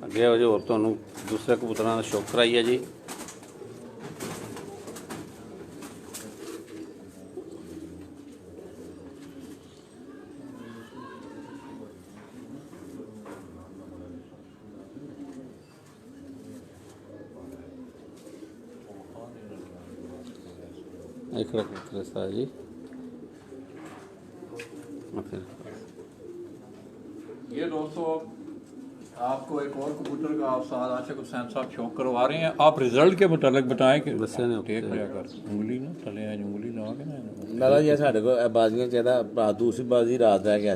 ਅੱਗੇ ਹੋ ਜੀ, ਹੋਰ ਤੁਹਾਨੂੰ ਦੂਸਰੇ ਕਬੂਤਰਾਂ ਦਾ ਸ਼ੌਕ ਕਰਾਈਏ ਜੀ। एक रखा जी। ये दोस्तों आपको एक और कबूतर का उस्ताद आशिक हुसैन साहब शौक करवा रहे हैं। आप रिजल्ट के मुतालिक बताएं कि देख लिया कर उंगली ना तले उंगली ला के ना लाला जी साढ़े को बाजियां चाहता दूसरी बाजी रात रह गया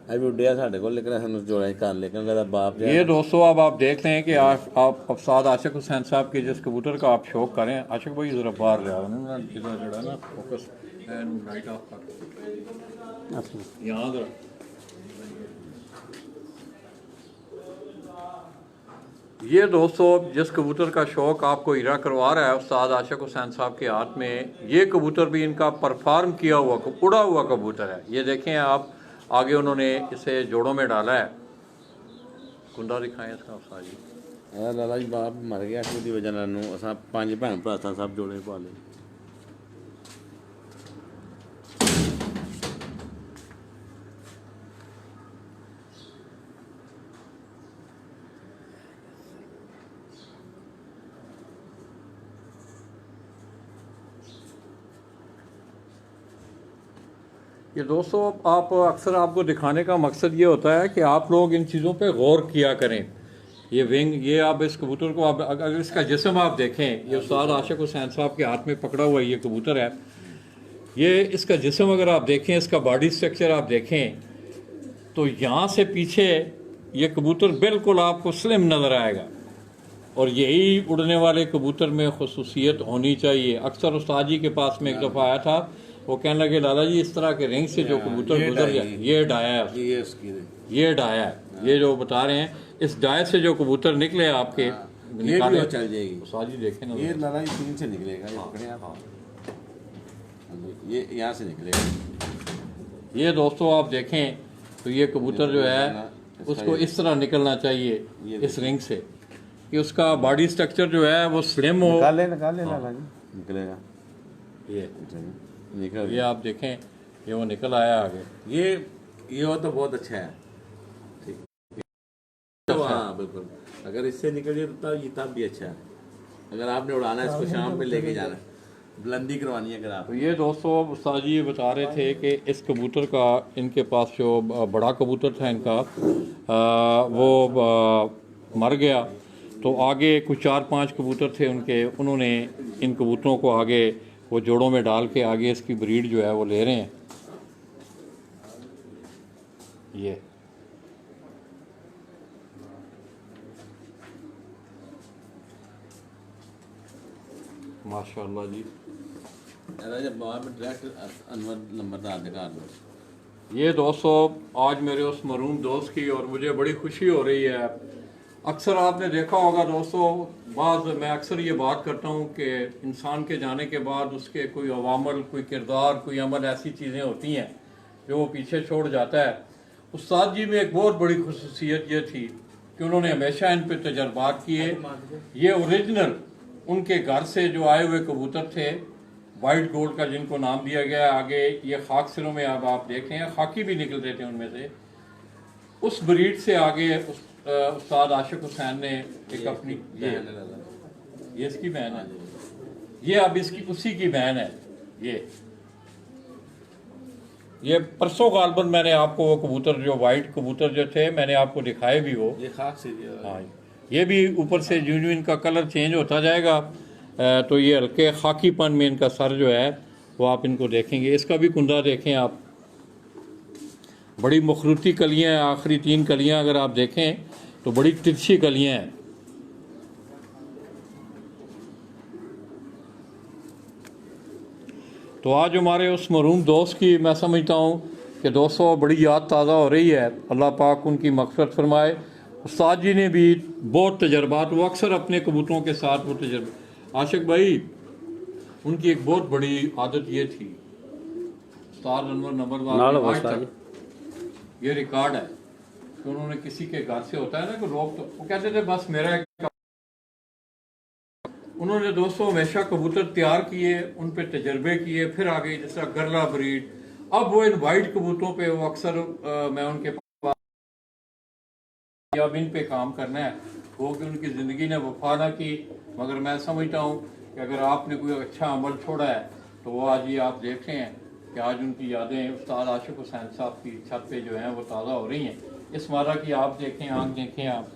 अभी उड्डिया साढ़े को लेकिन हम जोड़ा ही कर लेकिन मेरा बाप ये दोस्तों अब आप देख लें कि आप उस्ताद आशिक हुसैन साहब के जिस कबूतर का आप शौक करें, आशिक भाई जरा बाहर ले आओ ना, इधर जरा ना फोकस लाइट ऑफ कर यहाँ जरा। ये दोस्तों जिस कबूतर का शौक आपको हीरा करवा रहा है उस्ताद आशिक हुसैन साहब के हाथ में, ये कबूतर भी इनका परफॉर्म किया हुआ उड़ा हुआ कबूतर है। ये देखें आप, आगे उन्होंने इसे जोड़ों में डाला है। कुंडा दिखाएं इसका उस्ताद जी। लाला जी बाप मर गया उसकी वजह नाल असां 5 भैन भरा था सब जोड़े पाले। ये दोस्तों आप अक्सर आपको दिखाने का मकसद ये होता है कि आप लोग इन चीज़ों पे गौर किया करें। ये विंग, ये आप इस कबूतर को आप अगर इसका जिस्म आप देखें, ये उस्ताद आशिक हुसैन साहब के हाथ में पकड़ा हुआ ये कबूतर है। ये इसका जिस्म अगर आप देखें, इसका बॉडी स्ट्रक्चर आप देखें, तो यहाँ से पीछे ये कबूतर बिल्कुल आपको स्लिम नज़र आएगा। और यही उड़ने वाले कबूतर में खुसूसियत होनी चाहिए। अक्सर उस्ताद जी के पास में एक दफ़ा आया था, वो कहने लगे लाला जी इस तरह के रिंग से जो कबूतर गुजर गया, ये डाया है, ये डाया है, ये जो बता रहे हैं इस डाय से जो कबूतर निकले आपके निकाले चल जाएगी। उस्ताद जी देखें ना, ये लाला जी 3 से निकलेगा, ये पकड़े आप, ये यहाँ से निकलेगा। ये दोस्तों आप देखें तो ये कबूतर जो है उसको इस तरह निकलना चाहिए इस रिंग से कि उसका बॉडी स्ट्रक्चर जो है वो स्लिम हो। निकाले लाला जी, निकलेगा ये निकल। ये आप देखें, ये वो निकल आया आगे। ये हो तो बहुत अच्छा है, ठीक। तो हाँ बिल्कुल, अगर इससे निकल जाए तो तब भी अच्छा है। अगर आपने उड़ाना है इसको शाम पे लेके जाना है, बुलंदी करवानी है अगर आप। तो ये दोस्तों उस्ताद जी ये बता रहे थे कि इस कबूतर का, इनके पास जो बड़ा कबूतर था इनका, वो मर गया। तो आगे कुछ 4-5 कबूतर थे उनके, उन्होंने इन कबूतरों को आगे वो जोड़ों में डाल के आगे इसकी ब्रीड जो है वो ले रहे हैं। ये माशाल्लाह जी। ये दोस्तों आज मेरे उस मरूम दोस्त की और मुझे बड़ी खुशी हो रही है। अक्सर आपने देखा होगा दोस्तों, मैं अक्सर ये बात करता हूँ कि इंसान के जाने के बाद उसके कोई अवामल, कोई किरदार, कोई अमल, ऐसी चीज़ें होती हैं जो वो पीछे छोड़ जाता है। उस्ताद जी में एक बहुत बड़ी खुसूसियत ये थी कि उन्होंने हमेशा इन पे तजर्बात किए। ये ओरिजिनल उनके घर से जो आए हुए कबूतर थे, वाइट गोल्ड का जिनको नाम दिया गया है। आगे ये खाक सिरों में अब आप देख रहे हैं, खाकी भी निकलते थे उनमें से। उस ब्रीड से आगे उस्ताद आशिक हुसैन ने एक अपनी ये इसकी बहन है, ये अब इसकी उसी की बहन है। ये परसों गालबन मैंने आपको वो कबूतर, जो वाइट कबूतर जो थे, मैंने आपको दिखाए भी वो। ये खाक से हाँ, ये भी ऊपर से जो इनका कलर चेंज होता जाएगा तो ये हल्के खाकीपन में इनका सर जो है वो आप इनको देखेंगे। इसका भी कुंदा देखें आप, बड़ी मखरूती कलियां हैं। आखिरी 3 कलियां अगर आप देखें तो बड़ी तिरछी कलियां हैं। तो आज हमारे उस मरूम दोस्त की मैं समझता हूँ कि दोस्तों बड़ी याद ताज़ा हो रही है। अल्लाह पाक उनकी मग़फ़िरत फरमाए। उस्ताद जी ने भी बहुत तजर्बात, वो अक्सर अपने कबूतरों के साथ वो तजर्बा। आशिक भाई, उनकी एक बहुत बड़ी आदत ये थी, उस्ताद अनवर नंबरवार, ये रिकॉर्ड है कि उन्होंने किसी के घर से होता है ना कि लोग, तो वो कहते थे बस मेरा एक, उन्होंने दोस्तों हमेशा कबूतर तैयार किए, उन पे तजर्बे किए, फिर आगे जिस तरह गरला ब्रीड। अब वो इन वाइट कबूतरों पे वो अक्सर मैं उनके पास, अब इन पे काम करना है। वो कि उनकी ज़िंदगी ने वफा ना की, मगर मैं समझता हूँ कि अगर आपने कोई अच्छा अमल छोड़ा है तो वो आज ये आप देख रहे हैं कि आज उनकी यादें उस्ताद आशिक हुसैन साहब की छत पे जो हैं वो ताज़ा हो रही हैं। इस मादा की आप देखें, आँख देखें आप,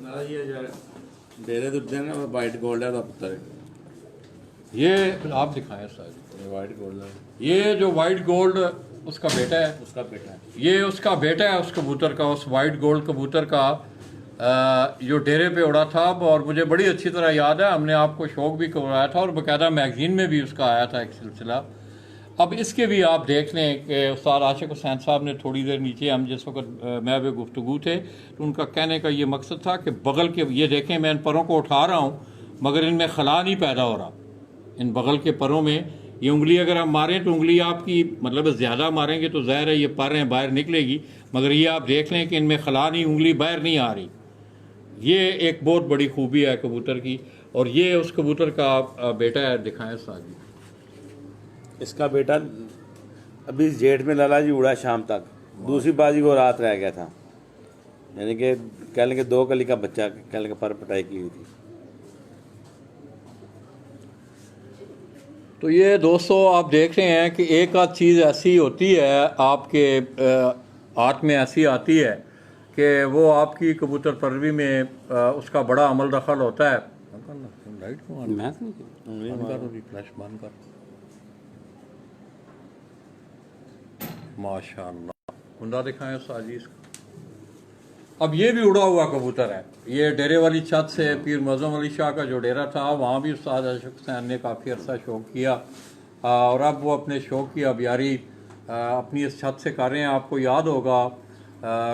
ना ये जो डेरे दुर्दे ना वो वाइट गोल्ड है, पुत्र है, ये आप दिखाएं सर। ये वाइट गोल्ड है, ये जो वाइट गोल्ड उसका बेटा है, उसका बेटा है। ये उसका बेटा है उस कबूतर का, उस वाइट गोल्ड कबूतर का जो डेरे पे उड़ा था। और मुझे बड़ी अच्छी तरह याद है, हमने आपको शौक भी करवाया था और बाकायदा मैगजीन में भी उसका आया था एक सिलसिला। अब इसके भी आप देख लें कि उस्ताद आशिक हुसैन साहब ने थोड़ी देर नीचे, हम जिस वक्त मैं वे गुफ्तगू थे, तो उनका कहने का ये मकसद था कि बगल के, ये देखें मैं इन परों को उठा रहा हूँ मगर इनमें खला नहीं पैदा हो रहा। इन बगल के परों में ये उंगली अगर हम मारें तो उंगली आपकी, मतलब ज़्यादा मारेंगे तो ज़ाहिर है ये पर हैं बाहर निकलेगी, मगर ये आप देख लें कि इनमें खला नहीं, उंगली बाहर नहीं आ रही। ये एक बहुत बड़ी खूबी है कबूतर की। और ये उस कबूतर का बेटा है, दिखाएं साजी। इसका बेटा अभी जेठ में लाला जी उड़ा शाम तक, दूसरी बाजी को रात रह गया था, यानी कि कह लें कि 2 कली का बच्चा, कह लें कि पर पटाई की हुई थी। तो ये दोस्तों आप देख रहे हैं कि एक आध चीज़ ऐसी होती है आपके हाथ में, ऐसी आती है कि वो आपकी कबूतर परवरी में उसका बड़ा अमल दखल होता है। लाइट को बंद कर, फ्लैश बंद कर। माशाअल्लाह, कुंदा दिखाएं साजी इसका। अब ये भी उड़ा हुआ कबूतर है, ये डेरे वाली छत से पीर मज़हम अली शाह का जो डेरा था वहाँ भी उस्ताद आशिक हुसैन ने काफ़ी अर्सा शौक़ किया, और अब वो अपने शौक़ की अबियारी अपनी इस छत से कर रहे हैं। आपको याद होगा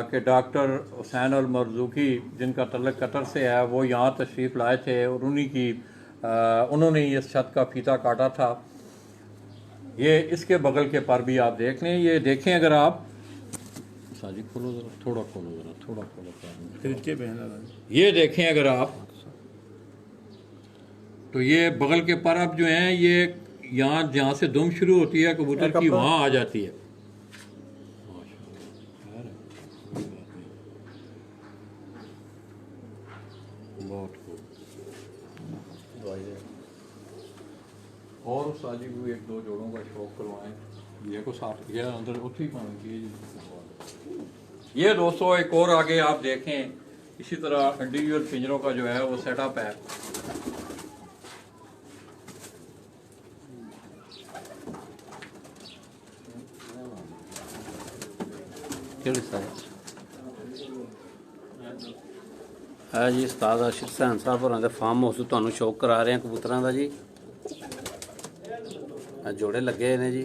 कि डॉक्टर हुसैन अल मरज़ूकी जिनका तल्लुक़ कतर से है, वो यहाँ तशरीफ़ लाए थे और उन्हीं की उन्होंने इस छत का फीता काटा था। ये इसके बगल के पर भी आप देख लें, ये देखें अगर आप साजी, खोलो ज़रा, थोड़ा खोलो ज़रा, थोड़ा खोलो, ये देखें अगर आप, तो ये बगल के पर अब जो हैं ये यहाँ जहाँ से दुम शुरू होती है कबूतर की वहाँ आ जाती है। बहुत खूब। और साजी भी 1-2 जोड़ों का शौक करवाएं, ये को साफ किया अंदर उठी पाएंगे। ये दोस्तों एक और आगे आप देखें, इसी तरह इंडिविजुअल पिंजरों का जो है वो सेटअप है। है जी उस्ताद आशिक हुसैन साहब होरां दे फार्म हाउस तुहानूं शौक करा रहे हैं कबूतरां दा जी। जोड़े लगे ने जी।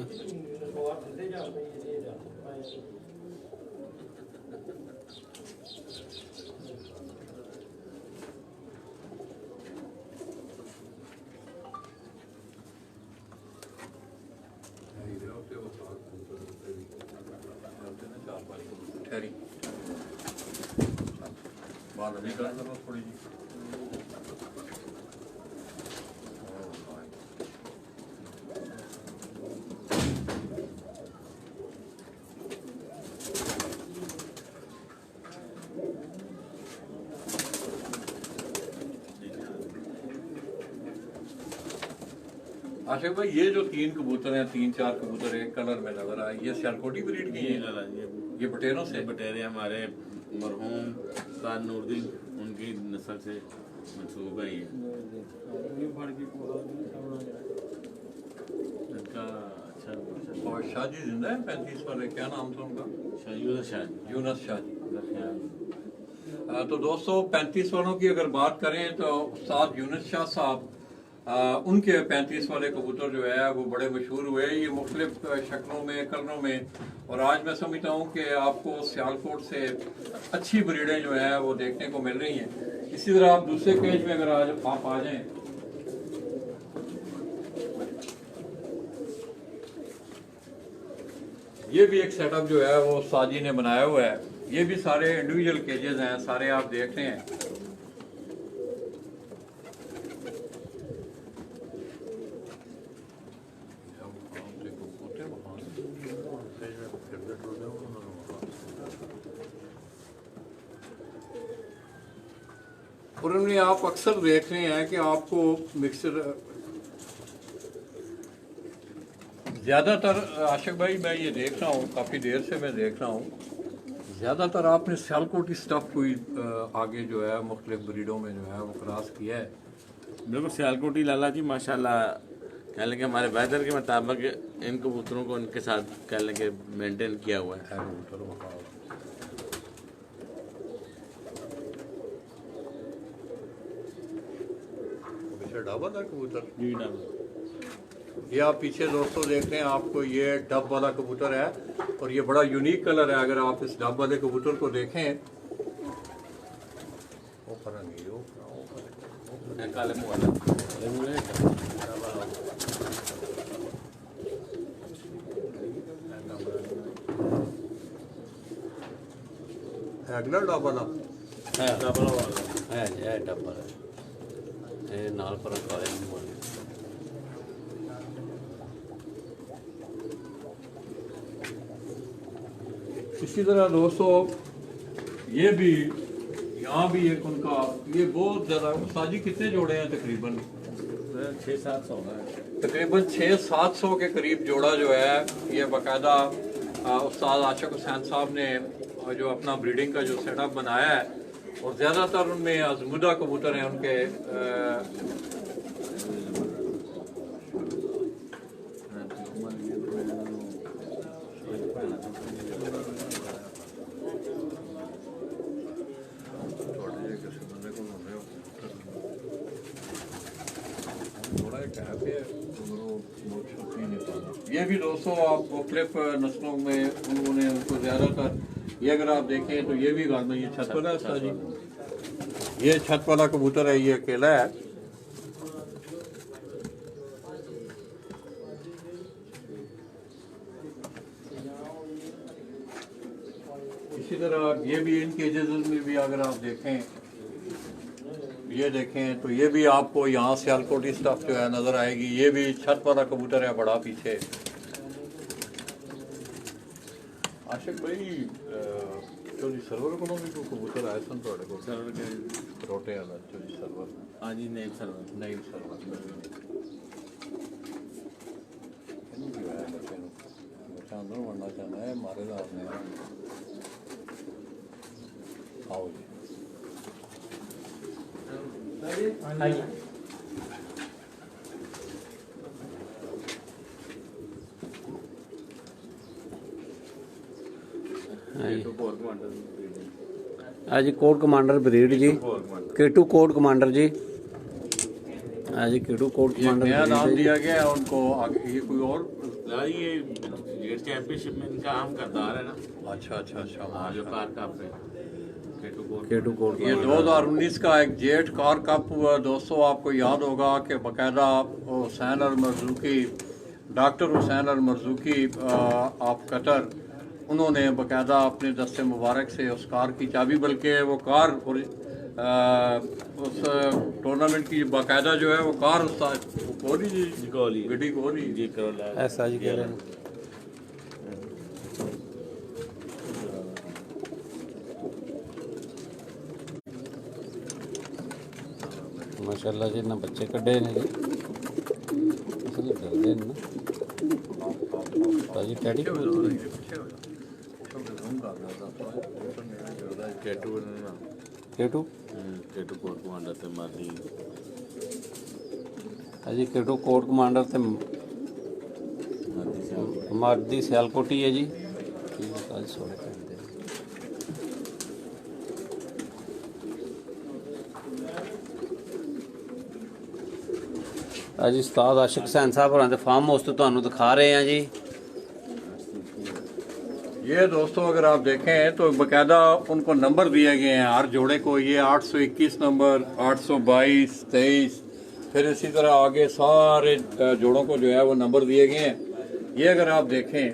ठहरी बाल अभी कर दो थोड़ी जी। आशिक भाई, ये जो 3 कबूतर हैं, 3-4 कबूतर एक कलर में नजर आए, ये सियालकोटी ब्रीड की हैं? ये बटेरों से? बटेरे हमारे मरहूम उस्ताद नूरुद्दीन उनकी नस्ल से मंसूब है। ये इनका अच्छा। और शाहजी जिंदा है 35 वाले, क्या नाम था उनका? यूनुस शाहजी। तो दोस्तों 35 वालों की अगर बात करें तो उस्ताद यूनुस शाह साहब, उनके 35 वाले कबूतर जो है वो बड़े मशहूर हुए। ये मुख्तलिफ शक्लों में, कलरों में, और आज मैं समझता हूँ कि आपको सियालकोट से अच्छी ब्रीडें जो है वो देखने को मिल रही हैं। इसी तरह आप दूसरे केज में अगर आज आप आ जाएं, ये भी एक सेटअप जो है वो साजी ने बनाया हुआ है। ये भी सारे इंडिविजुअल केजेस हैं, सारे आप देख रहे हैं। और उनमें आप अक्सर देख रहे हैं कि आपको मिक्सर ज़्यादातर, आशिक भाई मैं ये देख रहा हूँ, काफ़ी देर से मैं देख रहा हूँ, ज़्यादातर आपने सियालकोटी स्टफ़ कोई आगे जो है मुख्तलिफ ब्रीडों में जो है वो क्रॉस किया है। बिल्कुल सियालकोटी लाला जी माशाल्लाह कह लेंगे हमारे वेदर के मुताबिक इन कबूतरों को इनके साथ कह लेंगे मेंटेन किया हुआ है। कबूतर वहाँ पीछे डबल है कबूतर। जी डाल ये आप पीछे दोस्तों देख रहे हैं, आपको ये डब वाला कबूतर है और ये बड़ा यूनिक कलर है। अगर आप इस डब वाले कबूतर को देखें, वो करेंगे वो काले मुंह वाला अगला डब वाला है डबल वाला है डब्बा ਇਹ ਨਾਲ ਪਰ ਕਾਲੇ ਨੂੰ ਬੋਲ इसी तरह दोस्तों ये भी, यहाँ भी एक उनका, ये बहुत ज़्यादा, साजी कितने जोड़े हैं तकरीबन? 600-700 है। तकरीबन 600-700 के करीब जोड़ा जो है ये बाकायदा उस्ताद आशिक हुसैन साहब ने जो अपना ब्रीडिंग का जो सेटअप बनाया है, और ज़्यादातर उनमें आजमुदा कबूतर हैं उनके। ये भी दोस्तों आप मुख्तलिफ नस्लों में उन्होंने उनको ज़्यादातर, ये अगर आप देखें तो ये भी गाल में, ये छत वाला है उसका जी, ये छत वाला कबूतर है, ये अकेला है। इसी तरह ये भी इन केजेस में भी अगर आप देखें, ये देखें तो ये भी आपको यहाँ सियालकोटी स्टफ जो है नज़र आएगी। ये भी छत वाला कबूतर है बड़ा पीछे। आशिक भाई चोरी सर्वर को भी कबूतर आए सन थोड़े को सर्वर के रोटे वाला चोरी सर्वर, हाँ जी नेम सर्वर नहीं सर्वर बच्चा अंदर बढ़ना चाहना है, मारे दा आपने। आओ जी, हाँ जी कोड कमांडर ब्रीड जी, केटू कोड कमांडर जी। हाँ जी केटू कोड ये कमांडर नया नाम ब्रीड दिया गया है उनको। आगे ये कोई और? ये जेट चैंपियनशिप में इनका अहम किरदार है ना। अच्छा अच्छा अच्छा। हाँ जो कार कप है केटू कोड ये 2019 का एक जेट कार कप हुआ दोस्तों। आपको याद होगा कि बाकायदा हुसैन अल मरज़ूकी, डॉक्टर हुसैन अल मरज़ूकी आप कतर, उन्होंने बाकायदा अपने दस्ते मुबारक से उस कार की चाबी, बल्कि वो कार और उस टूर्नामेंट की बाकायदा जो है वो कार कोहली जी, गड्डी कोहली जी करोला ऐसा जी कह रहे हैं। माशाल्लाह जी ना बच्चे कड्डे ने जी, असल डरदे ने ना ताजी टैडी केटू केटू केटू कोट कमांडर ते मारदी अजी केटू कोट कमांडर ते मारदी से मारदी सियालकोटी है जी। आज सोने कहते अज उस्ताद आशिक हुसैन साहब होरां दे फार्म हाउस तो तुहानू दिखा रहे हैं जी। ये दोस्तों अगर आप देखें तो बाकायदा उनको नंबर दिए गए हैं हर जोड़े को। ये 821 नंबर, 822, 23, फिर इसी तरह आगे सारे जोड़ों को जो है वो नंबर दिए गए हैं। ये अगर आप देखें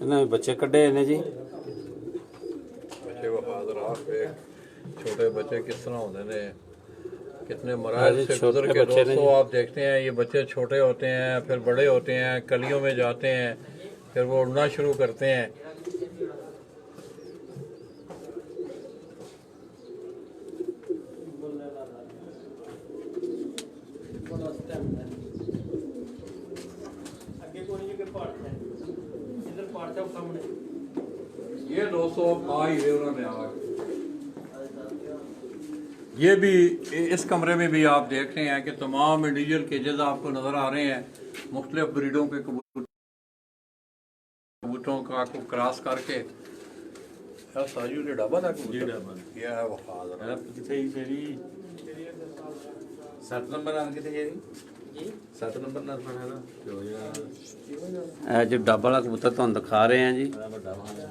इन्होंने बच्चे कड्डे ने जी। बच्चे वफादर आप छोटे बच्चे किस तरह होंगे ने, कितने मराहल से गुजर के दोस्तों आप देखते हैं। ये बच्चे छोटे होते हैं, फिर बड़े होते हैं, कलियों में जाते हैं, फिर वो उड़ना शुरू करते हैं। ये दोस्तों आई है उन्होंने आग। ये भी इस कमरे में भी आप देख रहे हैं कि तमाम इंडिविजुअल केजेस आपको नज़र आ रहे हैं। मुख्तलिफ ब्रीडों के कबूतरों का को क्रॉस करके साजू ने डाबा था कबूतर। ये है वो खास। किथे जेरी 7 नंबर ਨਾਲ ਕਿਥੇ ਜੀ 7 ਨੰਬਰ ਨਾਲ ਫੜਾ ਨਾ ਜੋ ਯਾਰ ਇਹ ਜੋ ਡੱਬ ਵਾਲਾ ਕਬੂਤਰ ਤੁਹਾਨੂੰ ਦਿਖਾ ਰਹੇ ਹਾਂ ਜੀ। ਵੱਡਾ ਵਾਲਾ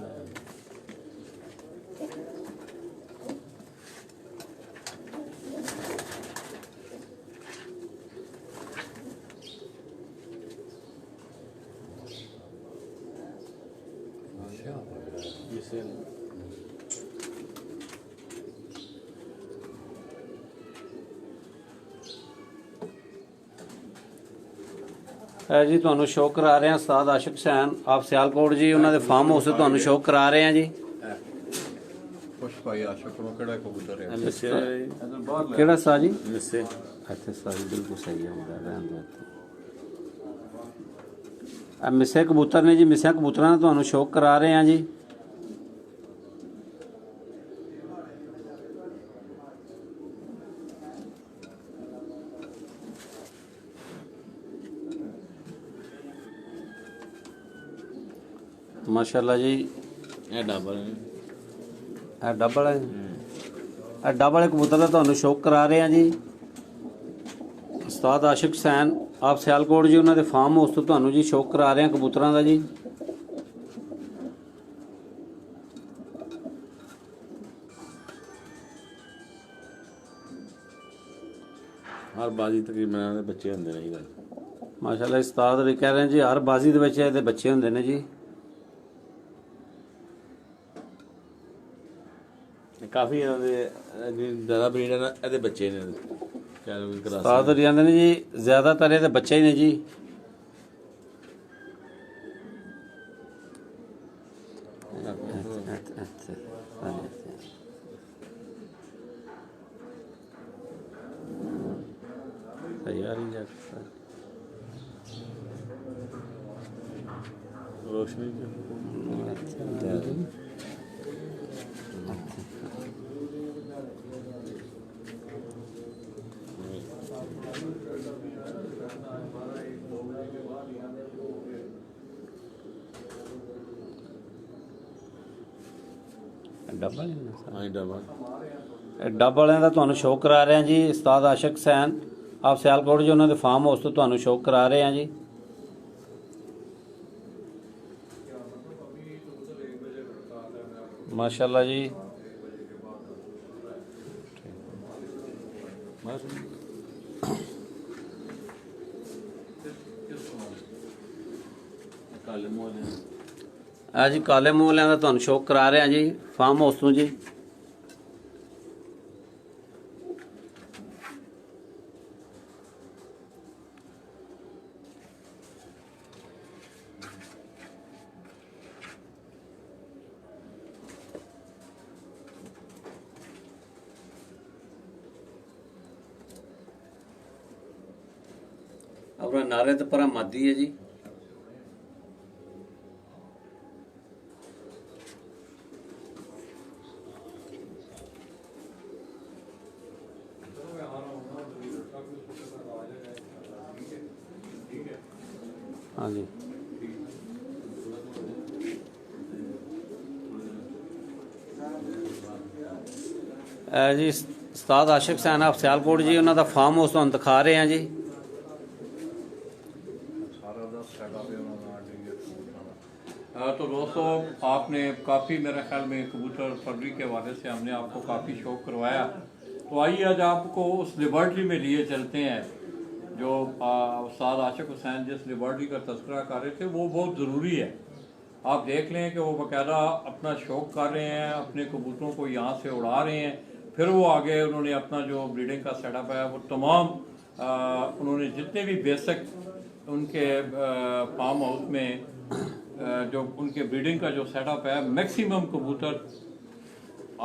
ਜੀ ਤੁਹਾਨੂੰ ਸ਼ੋਅ ਕਰਾ ਰਹੇ ਹਾਂ ਉਸਤਾਦ ਆਸ਼ਿਕ ਹੁਸੈਨ ਆਪ ਸਿਆਲਕੋਟ ਜੀ, ਉਹਨਾਂ ਦੇ ਫਾਰਮ ਹਾਊਸ ਤੁਹਾਨੂੰ ਸ਼ੋਅ ਕਰਾ ਰਹੇ ਹਾਂ ਜੀ। खुश भाई आशा करो केड़ा कबूतर है ਕਿਹੜਾ ਸਾ ਜੀ? ਮਿੱਸੇ ਇੱਥੇ ਸਾਰੀ ਬਿਲਕੁਲ ਸਹੀ ਹੈ ਹੁੰਦਾ ਰਹਿਣ ਦੇ ਇੱਥੇ। ਆ ਮਿੱਸੇ ਕਬੂਤਰ ਨੇ ਜੀ, ਮਿੱਸੇ ਕਬੂਤਰਾਂ ਦਾ ਤੁਹਾਨੂੰ ਸ਼ੋਅ ਕਰਾ ਰਹੇ ਹਾਂ ਜੀ। माशाल्लाह जी ਇਹ ਡਬਲ ਇਹ ਡਬਲ ਹੈ। ਇਹ ਡਬਲ ਕਬੂਤਰ ਦਾ ਤੁਹਾਨੂੰ ਸ਼ੌਕ ਕਰਾ ਰਹੇ ਹਾਂ ਜੀ। ਉਸਤਾਦ ਆਸ਼ਿਕ ਹੁਸੈਨ ਆਪ ਸਿਆਲਕੋਟ ਜੀ, ਉਹਨਾਂ ਦੇ ਫਾਰਮ ਹਾਊਸ ਤੋਂ ਤੁਹਾਨੂੰ ਜੀ ਸ਼ੌਕ ਕਰਾ ਰਹੇ ਹਾਂ ਕਬੂਤਰਾਂ ਦਾ ਜੀ। ਹਰ ਬਾਜੀ ਤਕਰੀਬਨ ਇਹਨਾਂ ਦੇ ਬੱਚੇ ਹੁੰਦੇ ਨੇ ਜੀ। ਮਾਸ਼ਾਅੱਲਾ ਉਸਤਾਦ ਵੀ ਕਹਿ ਰਹੇ ਜੀ ਹਰ ਬਾਜ਼ੀ ਦੇ ਵਿੱਚ ਇਹਦੇ ਬੱਚੇ ਹੁੰਦੇ ਨੇ ਜੀ। ਕਾਫੀ ਇਹਨਾਂ ਦੇ ਜ਼ਿਆਦਾ ਬਰੀਡ ਹੈ ਨਾ, ਇਹਦੇ ਬੱਚੇ ਨੇ ਉਸਤਾਦ ਕਹਿੰਦੇ ਨੇ ਜੀ ਜ਼ਿਆਦਾਤਰ ਇਹਦੇ ਬੱਚੇ ਹੀ ਨੇ ਜੀ। रोशनी डबल ਡਬਲ ਡੱਬ ਵਾਲਿਆਂ ਦਾ ਤੁਹਾਨੂੰ ਸ਼ੌਕ ਕਰਾ ਰਹੇ ਹਾਂ ਜੀ। ਉਸਤਾਦ ਆਸ਼ਿਕ ਹੁਸੈਨ ਆਪ ਸਿਆਲਕੋਟ ਜੀ, ਉਹਨਾਂ ਦੇ ਫਾਰਮ ਹਾਊਸ ਤੋਂ ਤੁਹਾਨੂੰ ਸ਼ੌਕ ਕਰਾ ਰਹੇ ਹਾਂ ਜੀ। माशाल्लाह जी ਆ ਜੀ ਕਾਲੇ ਮੂੰਹ ਵਾਲਿਆਂ ਦਾ ਤੁਹਾਨੂੰ ਸ਼ੌਕ ਕਰਾ ਰਹੇ ਹਾਂ ਜੀ ਫਾਰਮ ਹਾਊਸ ਤੋਂ ਜੀ। अपना नारे तो पर मादी है जी। हाँ जी जी उस्ताद आशिक हुसैन आप सियालकोट जी, उन्होंने फार्म हाउस तुहानू दिखा रहे हैं जी। तो दोस्तों आपने काफ़ी मेरे ख्याल में कबूतर फरवरी के हवाले से हमने आपको काफ़ी शौक करवाया। तो आइए आज आपको उस लिबर्टी में लिए चलते हैं जो उस्ताद आशिक हुसैन जिस लिबर्टी का तस्करा कर रहे थे, वो बहुत ज़रूरी है। आप देख लें कि वो बाकायदा अपना शौक कर रहे हैं, अपने कबूतरों को यहाँ से उड़ा रहे हैं, फिर वो आगे उन्होंने अपना जो ब्रीडिंग का सेटअप है वो तमाम उन्होंने जितने भी बेसिक उनके फार्म हाउस में जो उनके ब्रीडिंग का जो सेटअप है, मैक्सिमम कबूतर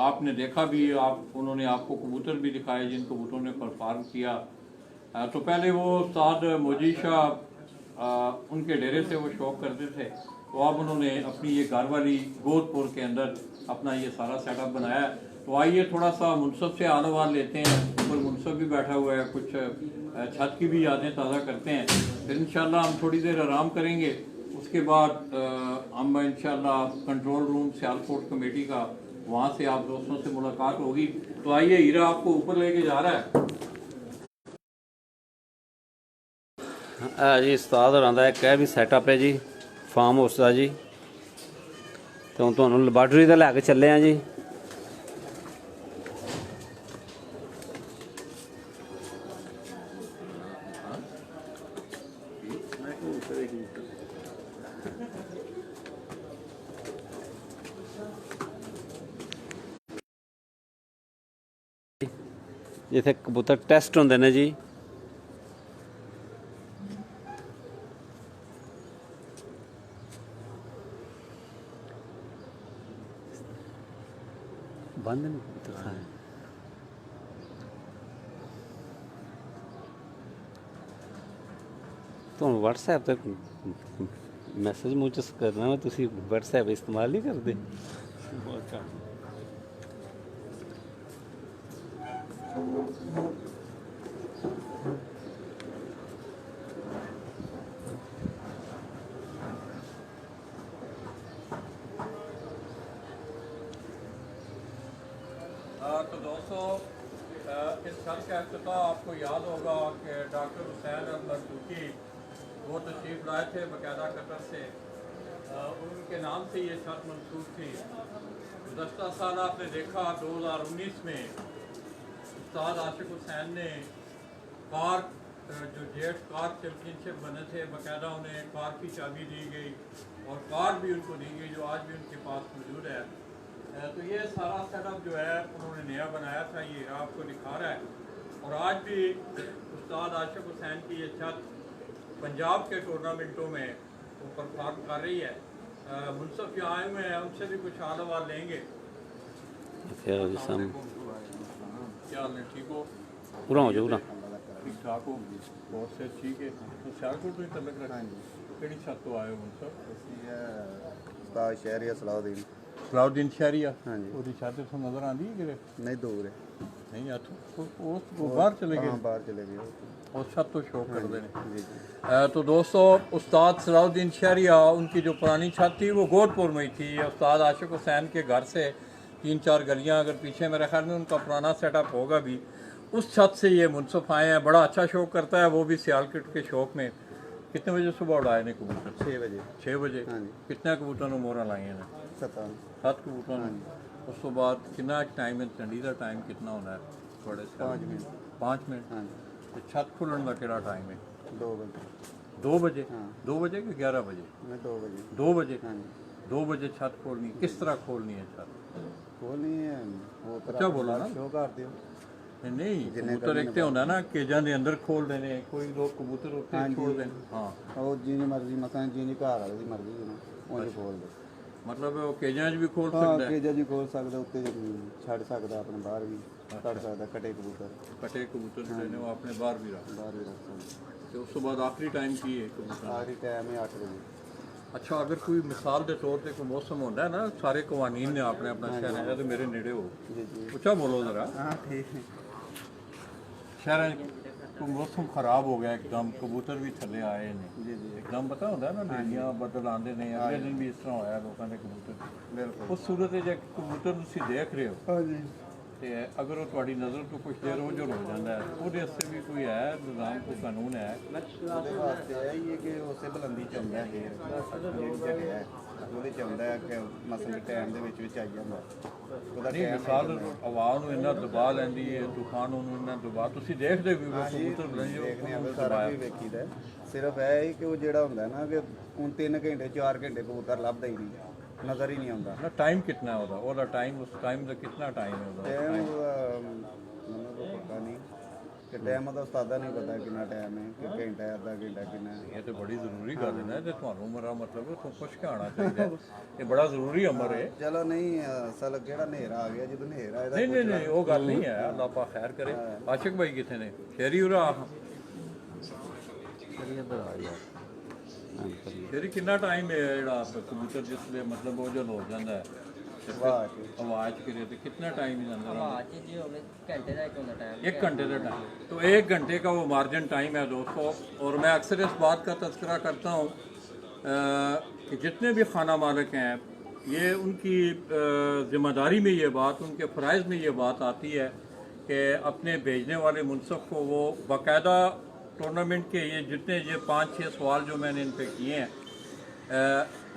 आपने देखा भी, आप उन्होंने आपको कबूतर भी दिखाए जिन कबूतरों ने परफॉर्म किया। तो पहले वो उस्ताद मोजी शाह उनके डेरे से वो शौक करते थे, तो अब उन्होंने अपनी ये घर वाली गोदपुर के अंदर अपना ये सारा सेटअप बनाया है। तो आइए थोड़ा सा मुनसब से आलवाल लेते हैं, ऊपर मुनसब भी बैठा हुआ है, कुछ छत की भी यादें ताज़ा करते हैं, फिर इंशाल्लाह हम थोड़ी देर आराम करेंगे। उसके बाद हम इंशाल्लाह कंट्रोल रूम सियालकोट कमेटी का, वहाँ से आप दोस्तों से मुलाकात होगी। तो आइए, हीरा आपको ऊपर लेके जा रहा है। जी उस्ताद होरां दा एक भी सैटअप है जी फार्म हाउस का जी। तो हुण तुहानूं लैबार्टरी ते लैके चले हैं जी। जिथे कबूतर टैसट होंदे ने जी। बंद नहीं कबूतर खाने तो व्हाट्सएप तक मैसेज मुझ च करना वा, तुसी व्हाट्सएप इस्तेमाल नहीं करते। तो दोस्तों, इस छत का इफ्तिताह आपको याद होगा कि डॉक्टर हुसैन अल-मरज़ूकी वो तशरीफ़ लाए थे बाकायदा कतर से, उनके नाम से ये छत मंसूब थी। गुज़श्ता साल आपने देखा 2019 में उस्ताद आशिक हुसैन ने कार जो जेट कार चैम्पियनशिप बने थे, बाकायदा उन्हें कार की चाबी दी गई और कार भी उनको दी गई जो आज भी उनके पास मौजूद है। तो ये सारा सेटअप जो है उन्होंने नया बनाया था, ये आपको दिखा रहा है। और आज भी उस्ताद आशिक हुसैन की ये छत पंजाब के टूर्नामेंटों में वो परफॉर्म कर रही है। मुनसफ यहाँ आए हुए हैं, उनसे भी कुछ हाल हवाल लेंगे। क्या हाल है, ठीक हो? पूरा हो जाऊगा, ठीक ठाक हो? बहुत से ठीक है। तो सियालकोट में तलक रखा है, केड़ी छत तो आए हो मुनसफ? शहरिया सलाउद्दीन सलाउद्दीन शहरिया। हाँ जी। ਉਹਦੀ ਛੱਤ ਇੱਥੋਂ ਨਜ਼ਰ ਆਉਂਦੀ ਹੈ ਕਿਤੇ? नहीं दूर है, नहीं आती, वो बाहर चले गए, बाहर चले गए। और छत तो शौक करते हैं। जी जी तो दोस्तों, उस्ताद सलाउद्दीन शहरिया उनकी जो पुरानी छत थी वो गोदपुर में ही थी। उस्ताद आशिक हुसैन के घर से 3-4 गलियां अगर पीछे, मेरे ख्याल में उनका पुराना सेटअप होगा भी। उस छत से ये मुनसफ आए हैं, बड़ा अच्छा शौक करता है वो भी सियालकोट के शौक में। कितने बजे सुबह उड़ाए ने कबूतर? 6 बजे 6 बजे। हाँ जी। कितने कबूतर मोहरा लाइया ने? 7 कबूतर ने। उस तो बाद कितना टाइम है, ठंडी का टाइम कितना होना है? थोड़े 5 मिनट 5 मिनट। हाँ जी। तो छत खुलन का केड़ा टाइम है? 2 बजे 2 बजे। हाँ। 2 बजे कि 11 बजे? मैं 2 बजे 2 बजे। हाँ जी। 2 बजे छत खोलनी, किस तरह खोलनी है छत? खोलनी है वो अच्छा बोलो ना। शो कर दियो। नहीं, जिन्हें कबूतर एक करने तो होंगे ना केजा के अंदर खोल देने, कोई लोग कबूतर उत्ते हाँ जी। छोड़ देने। हाँ, ਉਹ ਜਿੰਨੀ ਮਰਜ਼ੀ ਮਸਾਂ ਜਿੰਨੀ ਘਰ ਵਾਲੇ ਦੀ ਮਰਜ਼ੀ ਹੈ ਨਾ ਉਹਨੇ ਖੋਲ ਦੇ। मतलब वो केजा भी खोल ਹਾਂ सकता है। ਕੇਜਾ ਜੀ ਖੋਲ ਸਕਦਾ, ਉੱਤੇ ਛੱਡ ਸਕਦਾ, ਆਪਣੇ ਬਾਹਰ ਵੀ ਕੱਢ ਸਕਦਾ, ਕਟੇ कबूतर कटे कबूतर जो ने वो अपने बाहर भी रख। ਬਾਹਰ ਵੀ ਰੱਖ ਸਕਦਾ। तो उस तो बाद आखिरी टाइम की है कबूतर? ਆਖਰੀ ਟਾਈਮ ਹੈ 8 ਵਜੇ। अच्छा, अगर कोई मिसाल के तौर पर कोई मौसम होता है ना, सारे कवानीन ने आपने अपना शहर है तो मेरे नेड़े हो, जी जी ऊँचा बोलो ज़रा। हाँ ठीक है। शहर को मौसम खराब हो गया एकदम, कबूतर भी थले आए ने जी जी एकदम, पता होता है ना, डेलियां बदल आते हैं। अगले दिन भी इस तरह होया लोगों ने कबूतर। बिल्कुल। उस सूरत जे कबूतर तुसीं देख रहे हो हाँ जी। ते अगर वो तुम्हारी नज़र तो कुछ देर रोज हो जाता है, वो भी कोई है निज़ाम, कोई कानून है? ਉਹਦੇ ਵਾਸਤੇ ਇਹ ਹੀ ਹੈ ਕਿ ਉਸੇ ਬੁਲੰਦੀ ਚ ਆਉਂਦਾ ਹੈ ਜਿਹੜੀ ਜਗ੍ਹਾ ਹੈ ਉਹਦੇ ਚ ਆਉਂਦਾ ਹੈ ਕਿ ਮਸਲ ਟਾਈਮ ਦੇ ਵਿੱਚ ਆਈ ਜਾਂਦਾ ਉਹਦਾ नहीं, ਟਾਈਮ मिसाल हवा ਨੂੰ ਇੰਨਾ ਦਬਾ ਲੈਂਦੀ ਹੈ, ਤੂਫਾਨ ਨੂੰ ਇੰਨਾ ਦਬਾ, ਤੁਸੀਂ ਦੇਖਦੇ ਵੀ ਉਹ ਕਬੂਤਰ ਦੇਖਦੇ ਆ ਸਾਰਾ ਵੀ ਵੇਖੀਦਾ ਹੈ। ਸਿਰਫ ਇਹ ਹੀ ਕਿ ਉਹ ਜਿਹੜਾ ਹੁੰਦਾ ਨਾ ਕਿ ਹੁਣ 3 ਘੰਟੇ 4 ਘੰਟੇ ਕਬੂਤਰ ਲੱਭਦਾ ਹੀ ਨਹੀਂ। ਨਜ਼ਰ ਹੀ ਨਹੀਂ ਆਉਂਦਾ। ना टाइम कितना है ਉਹਦਾ टाइम उस टाइम का कितना टाइम है ਟਾਈਮ ਮੈਨੂੰ ਤਾਂ ਪਤਾ ਨਹੀਂ ਕਿ ਟਾਈਮ ਦਾ ਉਸਤਾਦਾ ਨਹੀਂ ਪਤਾ ਕਿੰਨਾ ਟਾਈਮ ਹੈ ਕਿ ਘੰਟਾ ਹੈ, ਅੱਧਾ ਘੰਟਾ ਕਿੰਨਾ ਹੈ। ਇਹ ਤੇ ਬੜੀ ਜ਼ਰੂਰੀ ਗੱਲ ਹੈ ਨਾ ਤੇ ਤੁਹਾਨੂੰ ਮੇਰਾ ਮਤਲਬ ਤੋਂ ਪੁੱਛ ਕੇ ਆਉਣਾ ਚਾਹੀਦਾ ਇਹ ਬੜਾ ਜ਼ਰੂਰੀ ਅਮਰ ਹੈ। ਚਲੋ ਨਹੀਂ ਅਸਲ ਕਿਹੜਾ ਹਨੇਰਾ ਆ ਗਿਆ, ਜਦੋਂ ਹਨੇਰਾ ਆਇਆ ਨਹੀਂ ਨਹੀਂ ਨਹੀਂ ਉਹ ਗੱਲ ਨਹੀਂ ਹੈ, ਅੱਲਾਹ ਪਾ ਖੈਰ ਕਰੇ। ਆਸ਼ਿਕ ਭਾਈ ਕਿੱਥੇ ਨੇ? ਸ਼ੇਰੀ ਉਰਾ ਸ਼ੇਰੀ ਕਿੰਨਾ ਟਾਈਮ ਹੈ ਜਿਹੜਾ ਕਬੂਤਰ ਜਿਸਲੇ ਮਤਲਬ ਉਹ ਜਦ ਹੋ ਜਾਂਦਾ ਹੈ ਵਾਹ आवाज करे तो कितना टाइम ही अंदर घंटे का होता टाइम, 1 घंटे का टाइम। तो 1 घंटे का वो मार्जिन टाइम है दोस्तों। और मैं अक्सर इस बात का तज़किरा करता हूँ कि जितने भी खाना मालिक हैं ये उनकी ज़िम्मेदारी में ये बात, उनके फ़राइज़ में ये बात आती है कि अपने भेजने वाले मुनसफ़ को वो बाकायदा टूर्नामेंट के ये जितने ये 5-6 सवाल जो मैंने इन पे किए हैं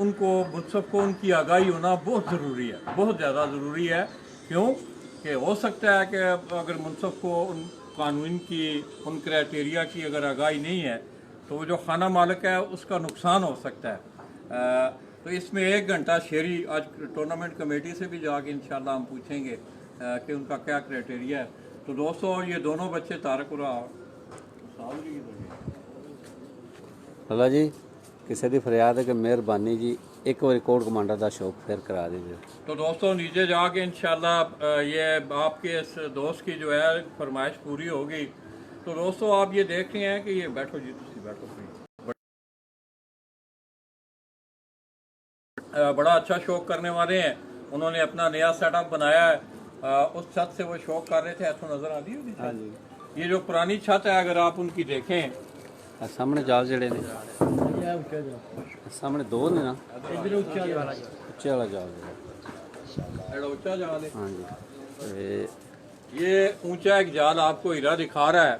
उनको मुनसफ़ को उनकी आगाही होना बहुत ज़रूरी है, बहुत ज़्यादा ज़रूरी है। क्यों कि हो सकता है कि अगर मुनसफ़ को उन कानून की उन क्राइटेरिया की अगर आगाही नहीं है तो वो जो खाना मालिक है उसका नुकसान हो सकता है। तो इसमें 1 घंटा शेरी आज टूर्नामेंट कमेटी से भी जाके इंशाल्लाह हम पूछेंगे कि उनका क्या क्राइटेरिया है। तो दोस्तों ये दोनों बच्चे तारक ਲੱਲਾ ਜੀ ਕਿਸੇ ਦੀ ਫਰਿਆਦ ਹੈ ਕਿ ਮਿਹਰਬਾਨੀ ਜੀ ਇੱਕ ਵਾਰੀ ਕੋਡ ਕਮਾਂਡਰ ਦਾ ਸ਼ੌਕ ਫਿਰ ਕਰਾ दीजिए। तो दोस्तों नीचे जाके इंशाल्लाह ये आपके इस दोस्त की जो है फरमाइश पूरी होगी। तो दोस्तों आप ये देख रहे हैं कि ये बैठो जी, तुसी बैठो प्लीज। बड़ा अच्छा शौक करने वाले हैं, उन्होंने अपना नया सेटअप बनाया है। उस छत से वो शौक कर रहे थे, ऐसा नजर आ रही होगी हाँ जी, ये जो पुरानी छत है अगर आप उनकी देखें ਸਾਹਮਣੇ ਜਾਲ ਜਿਹੜੇ ਨੇ ਸਾਹਮਣੇ ਦੋ ਨੇ ਨਾ, इधर ऊंचा ਉੱਚੇ ਵਾਲਾ ਜਾਲ ਜਿਹੜਾ। एड़ा ऊंचा जाल है। हाँ जी, ये ऊंचा एक जाल आपको हीरा दिखा रहा है।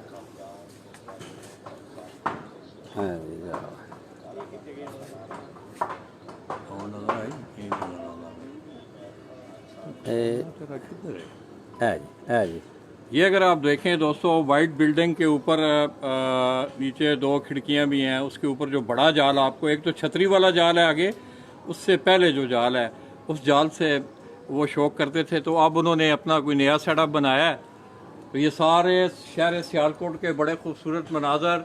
हाँ जी जाल। है जी ये अगर आप देखें दोस्तों वाइट बिल्डिंग के ऊपर नीचे 2 खिड़कियां भी हैं, उसके ऊपर जो बड़ा जाल आपको, एक तो छतरी वाला जाल है आगे, उससे पहले जो जाल है उस जाल से वो शौक करते थे। तो अब उन्होंने अपना कोई नया सेटअप बनाया है। तो ये सारे शहर सियालकोट के बड़े खूबसूरत मनाजर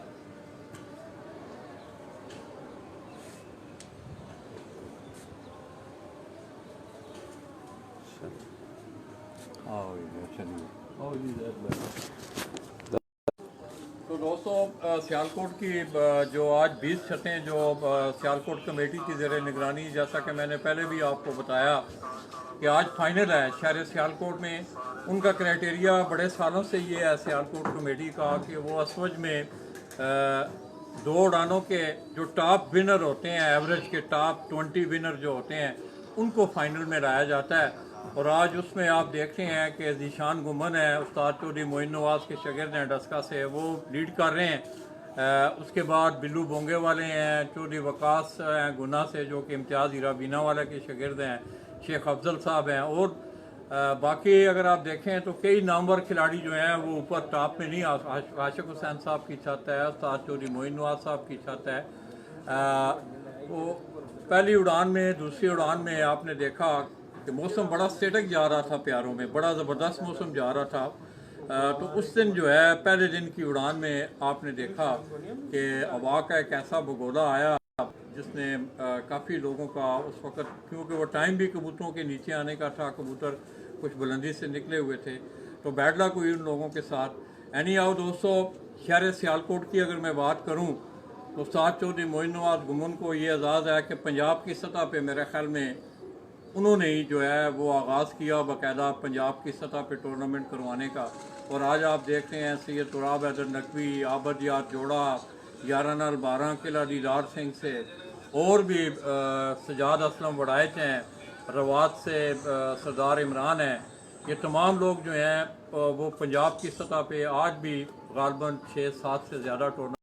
तो दोस्तों सियालकोट की जो आज 20 छतें जो सियालकोट कमेटी की ज़ेर निगरानी, जैसा कि मैंने पहले भी आपको बताया कि आज फाइनल है शहर सियालकोट में। उनका क्राइटेरिया बड़े सालों से ये है सियालकोट कमेटी का कि वो असवज में 2 उड़ानों के जो टॉप विनर होते हैं, एवरेज के टॉप 20 विनर जो होते हैं, उनको फाइनल में लाया जाता है। और आज उसमें आप देख रहे हैं कि जीशान गुमन है, उस्ताद चौधरी मोइन नवाज के शागिर्द हैं डस्का से, वो लीड कर रहे हैं। उसके बाद बिल्लू बोंगे वाले हैं, चौधरी वकास हैं गुना से जो कि इम्तियाज़ हीरा बीना वाले के शागिर्द हैं, शेख अफजल साहब हैं। और बाकी अगर आप देखें तो कई नामवर खिलाड़ी जो हैं वो ऊपर टॉप में नहीं। आशिक हुसैन साहब की छत है, उस्ताद चौधरी मोइन नवाज साहब की छत है। वो पहली उड़ान में, दूसरी उड़ान में आपने देखा कि मौसम बड़ा स्टेटिक जा रहा था, प्यारों में बड़ा ज़बरदस्त मौसम जा रहा था। तो उस दिन जो है पहले दिन की उड़ान में आपने देखा कि हवा का एक ऐसा भगोला आया जिसने काफ़ी लोगों का उस वक़्त, क्योंकि वो टाइम भी कबूतरों के नीचे आने का था, कबूतर कुछ बुलंदी से निकले हुए थे, तो बैड लक हुई उन लोगों के साथ। एनी आओ दोस्तों, शहर सियालकोट की अगर मैं बात करूँ तो उस्ताद चौधरी मोइन नवाज गुमन को ये एजाज़ है कि पंजाब की सतह पे मेरे ख्याल में उन्होंने ही जो है वो आगाज़ किया बाकायदा पंजाब की सतह पे टूर्नामेंट करवाने का। और आज आप देख रहे हैं सैयद तुराब हैदर नकवी, आबद याद जोड़ा, 11 नाल 12 किला दीदार सिंह से, और भी सजाद असलम वड़ाइच हैं, रवात से सरदार इमरान हैं, ये तमाम लोग जो हैं वो पंजाब की सतह पे आज भी गालबन 6-7 से ज़्यादा टूर्नामेंट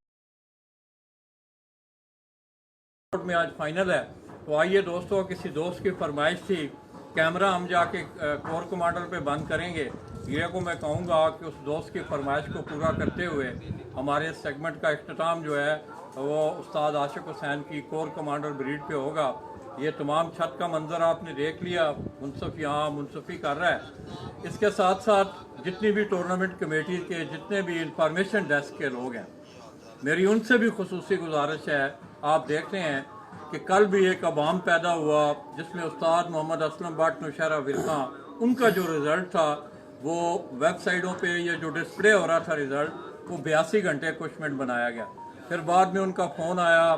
में आज फाइनल है। तो आइए दोस्तों, किसी दोस्त की फरमाइश थी, कैमरा हम जाके कोर कमांडर पे बंद करेंगे। ये को मैं कहूँगा कि उस दोस्त की फरमाइश को पूरा करते हुए हमारे सेगमेंट का इख्तिताम जो है वो उस्ताद आशिक हुसैन की कोर कमांडर ब्रीड पे होगा। ये तमाम छत का मंजर आपने देख लिया। मुनसफ यहाँ मुनसफी कर रहा है। इसके साथ साथ जितनी भी टूर्नामेंट कमेटी के जितने भी इंफॉर्मेशन डेस्क के लोग हैं, मेरी उनसे भी खुसूसी गुजारिश है। आप देख रहे हैं कि कल भी एक अवाम पैदा हुआ जिसमें उस्ताद मोहम्मद असलम भट्ट नौशहरा विरका, उनका जो रिज़ल्ट था वो वेबसाइटों पे ये जो डिस्प्ले हो रहा था रिज़ल्ट, वो 82 घंटे कुछ मिनट बनाया गया। फिर बाद में उनका फ़ोन आया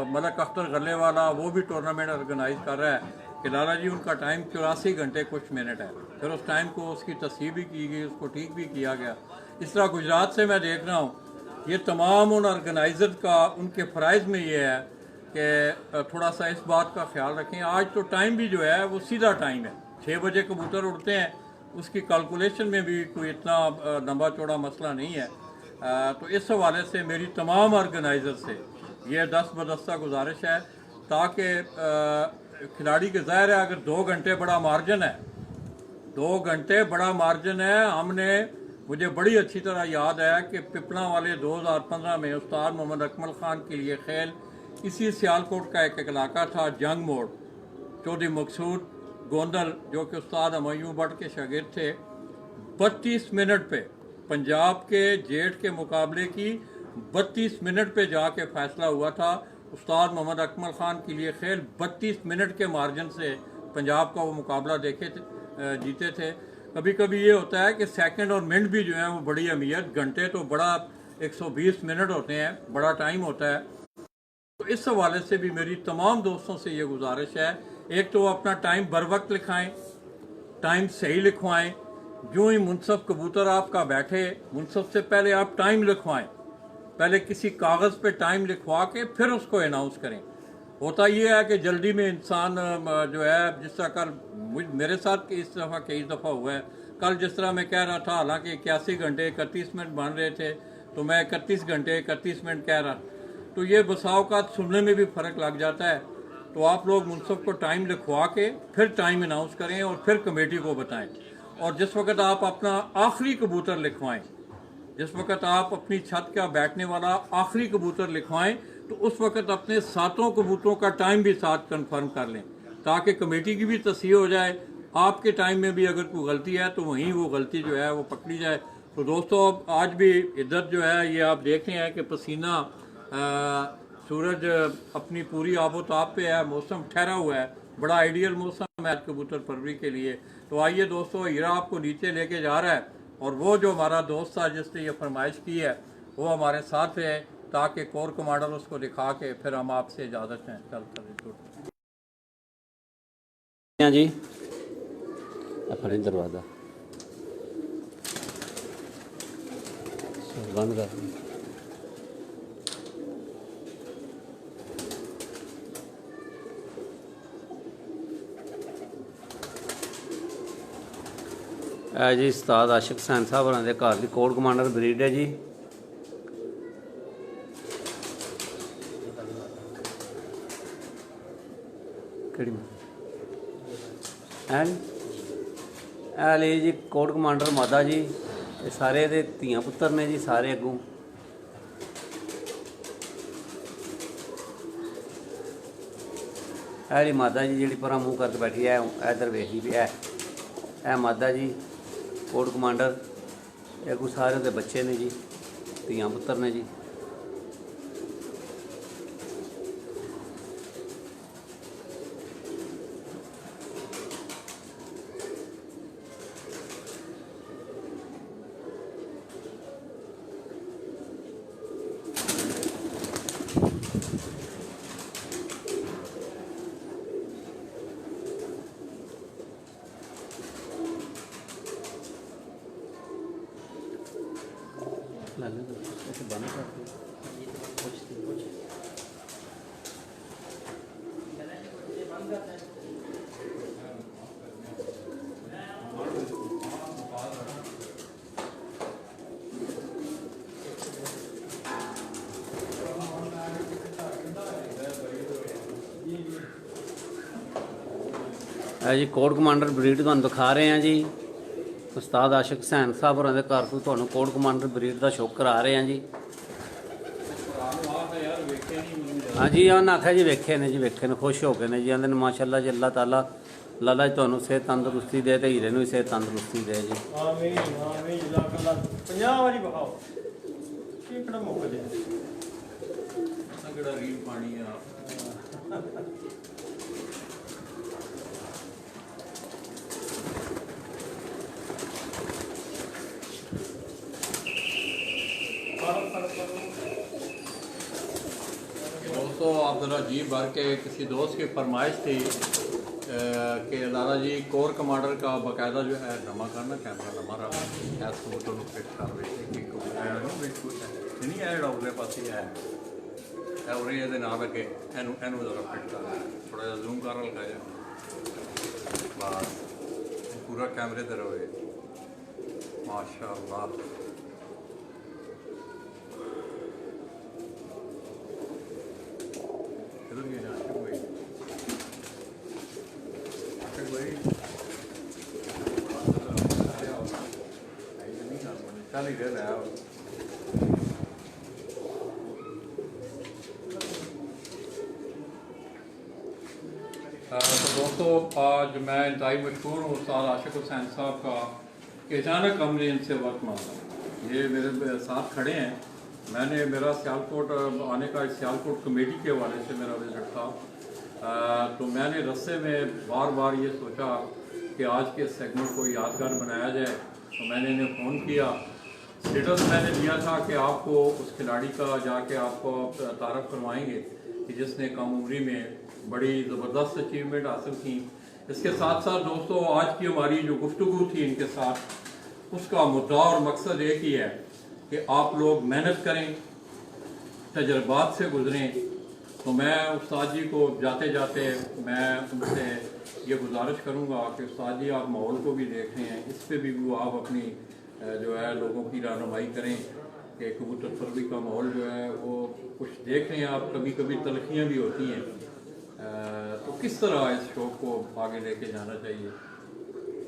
मलक अख्तर गले वाला, वो भी टूर्नामेंट ऑर्गेनाइज कर रहा है कि लाला जी उनका टाइम 84 घंटे कुछ मिनट है। फिर उस टाइम को उसकी तस्हीह भी की गई, उसको ठीक भी किया गया। इस तरह गुजरात से मैं देख रहा हूँ, ये तमाम उन ऑर्गेनाइज़र का उनके फ़राइज़ में ये है कि थोड़ा सा इस बात का ख्याल रखें। आज तो टाइम भी जो है वो सीधा टाइम है, 6 बजे कबूतर उड़ते हैं, उसकी कैलकुलेशन में भी कोई इतना लंबा चौड़ा मसला नहीं है। तो इस हवाले से मेरी तमाम ऑर्गेनाइज़र से ये दस्त बदस्ता गुजारिश है ताकि खिलाड़ी के ज़ाहिर है अगर 2 घंटे बड़ा मार्जिन है, 2 घंटे बड़ा मार्जिन है। हमने मुझे बड़ी अच्छी तरह याद है कि पिपला वाले 2015 में उस्ताद मोहम्मद अकमल ख़ान के लिए खेल इसी सियालकोट का एक इलाका था जंग मोड़, चौधरी मकसूद गोंदल जो कि उस्ताद हमयूं भट्ट के शागिर्द थे, 32 मिनट पे पंजाब के जेठ के मुकाबले की 32 मिनट पे जाके फैसला हुआ था। उस्ताद मोहम्मद अकमल ख़ान के लिए खेल 32 मिनट के मार्जिन से पंजाब का वो मुकाबला जीते थे। कभी कभी ये होता है कि सेकंड और मिनट भी जो है वो बड़ी अहमियत, घंटे तो बड़ा 120 मिनट होते हैं, बड़ा टाइम होता है। तो इस हवाले से भी मेरी तमाम दोस्तों से ये गुजारिश है, एक तो अपना टाइम बर वक्त लिखाएँ, टाइम सही लिखवाएँ। जो ही मुनसफ कबूतर आपका बैठे, मुनसफ से पहले आप टाइम लिखवाएं, पहले किसी कागज़ पे टाइम लिखवा के फिर उसको अनाउंस करें। होता ये है कि जल्दी में इंसान जो है, जिस तरह कल मेरे साथ इस दफ़ा कई दफ़ा हुआ है, कल जिस तरह मैं कह रहा था, हालांकि 81 घंटे 31 मिनट बन रहे थे तो मैं 31 घंटे 31 मिनट कह रहा, तो ये बसाव का सुनने में भी फ़र्क लग जाता है। तो आप लोग मुनसफ को टाइम लिखवा के फिर टाइम अनाउंस करें और फिर कमेटी को बताएं। और जिस वक्त आप अपना आखिरी कबूतर लिखवाएं, जिस वक्त आप अपनी छत का बैठने वाला आखिरी कबूतर लिखवाएं, तो उस वक्त अपने सातों कबूतरों का टाइम भी साथ कंफर्म कर लें ताकि कमेटी की भी तस्हीह हो जाए। आपके टाइम में भी अगर कोई गलती है तो वहीं वो गलती जो है वो पकड़ी जाए। तो दोस्तों आज भी इधर जो है ये आप देख रहे हैं कि पसीना, सूरज अपनी पूरी आबोताब पे है, मौसम ठहरा हुआ है, बड़ा आइडियल मौसम है कबूतर परवरी के लिए। तो आइए दोस्तों, हीरा आपको नीचे लेके जा रहा है और वो जो हमारा दोस्त था जिसने ये फरमाइश की है वो हमारे साथ है ताकि कोर कमांडर उसको दिखा के फिर हम आपसे इजाज़त हैं। चल जी अपने दरवाज़ा बंद कर जी। उस्ताद आशिक हुसैन साहब होरां दे घर दी कोड कमांडर ब्रीड है जी। एली जी कोड कमांडर माता जी, ये सारे दे धियां पुत्तर ने जी, सारे अगों एली माता जी जी पर मूँह करके बैठी है, इधर वेखी भी है माता जी कोड कमांडर। अगू सारे दे बच्चे ने जी, धियां पुत्तर ने जी। बंद कर जी कोड कमांडर ब्रीड तुहानूं दिखा रहे हैं जी। उस्ताद आशिक हुसैन साहब होरां दे घर तो तुहानूं कोड कमांडर ब्रीड का शौक करा रहे हैं जी। यार वेखे नहीं मिलूंगा हाँ जी ਉਹਨਾਂ ਆਖਿਆ ਜੀ ਵੇਖੇ ਨੇ ਖੁਸ਼ ਹੋ ਕੇ ਨੇ ਜੀ ਆਂਦੇ ਨੇ ਮਾਸ਼ਾਅੱਲਾ ਜੀ ਅੱਲਾਹ ਤਾਲਾ ਲਾਲਾ ਜੀ ਤੁਹਾਨੂੰ ਸਿਹਤ ਤੰਦਰੁਸਤੀ ਦੇ ਤੇ ਹੀਰੇ ਨੂੰ ਵੀ ਸਿਹਤ ਤੰਦਰੁਸਤੀ ਦੇ ਜੀ ਆਮੀਨ ਆਮੀਨ ਜਜ਼ਾਕੱਲਾ 50 ਵਾਰੀ ਬਖਾਓ ਕਿਹੜਾ ਮੁੱਕ ਜੇ ਕਿਹੜਾ ਰੀਲ ਪਾਣੀ ਆ दोस्तों आप ज़रा जी भर के किसी दोस्त की फरमाइश थी कि लाला जी कोर कमांडर का बाकायदा जो है नमा करना कैमरा नमा रहा ऐसा तो फिट कर नहीं है उगले पास ही है और ये नाम है कि एनू ज़रा फिट कर थोड़ा जिहा जूम कर लगा जा बस पूरा कैमरे ते रहे माशाअल्लाह इधर ये आशिक भाई चल ही रहा है तो दोस्तों आज मैं इंतहाई मशहूर हूँ उस्ताद आशिक हुसैन साहब का कि अचानक हमने इनसे वक्त मांगा। ये मेरे साथ खड़े हैं। मैंने मेरा सियालकोट आने का सियालकोट कमेटी के हवाले से मेरा विजिट था, तो मैंने रस्ते में बार बार ये सोचा कि आज के सेगमेंट को यादगार बनाया जाए। तो मैंने इन्हें फ़ोन किया, स्टेटस मैंने दिया था कि आपको उस खिलाड़ी का जाके आपको तारफ़ करवाएंगे कि जिसने कम उम्री में बड़ी ज़बरदस्त अचीवमेंट हासिल की। इसके साथ साथ दोस्तों आज की हमारी जो गुफ्तगू थी इनके साथ, उसका मुद्दा और मकसद एक ही है कि आप लोग मेहनत करें, तजर्बात से गुजरें। तो मैं उस्ताद जी को जाते जाते मैं उनसे ये गुजारिश करूँगा कि उस्ताद जी आप माहौल को भी देख रहे हैं, इस पर भी वो आप अपनी जो है लोगों की रहनुमाई करें कि कबूतर परवी का माहौल जो है वो कुछ देख रहे हैं आप, कभी कभी तलखियाँ भी होती हैं, तो किस तरह इस शौक़ को आगे लेके जाना चाहिए?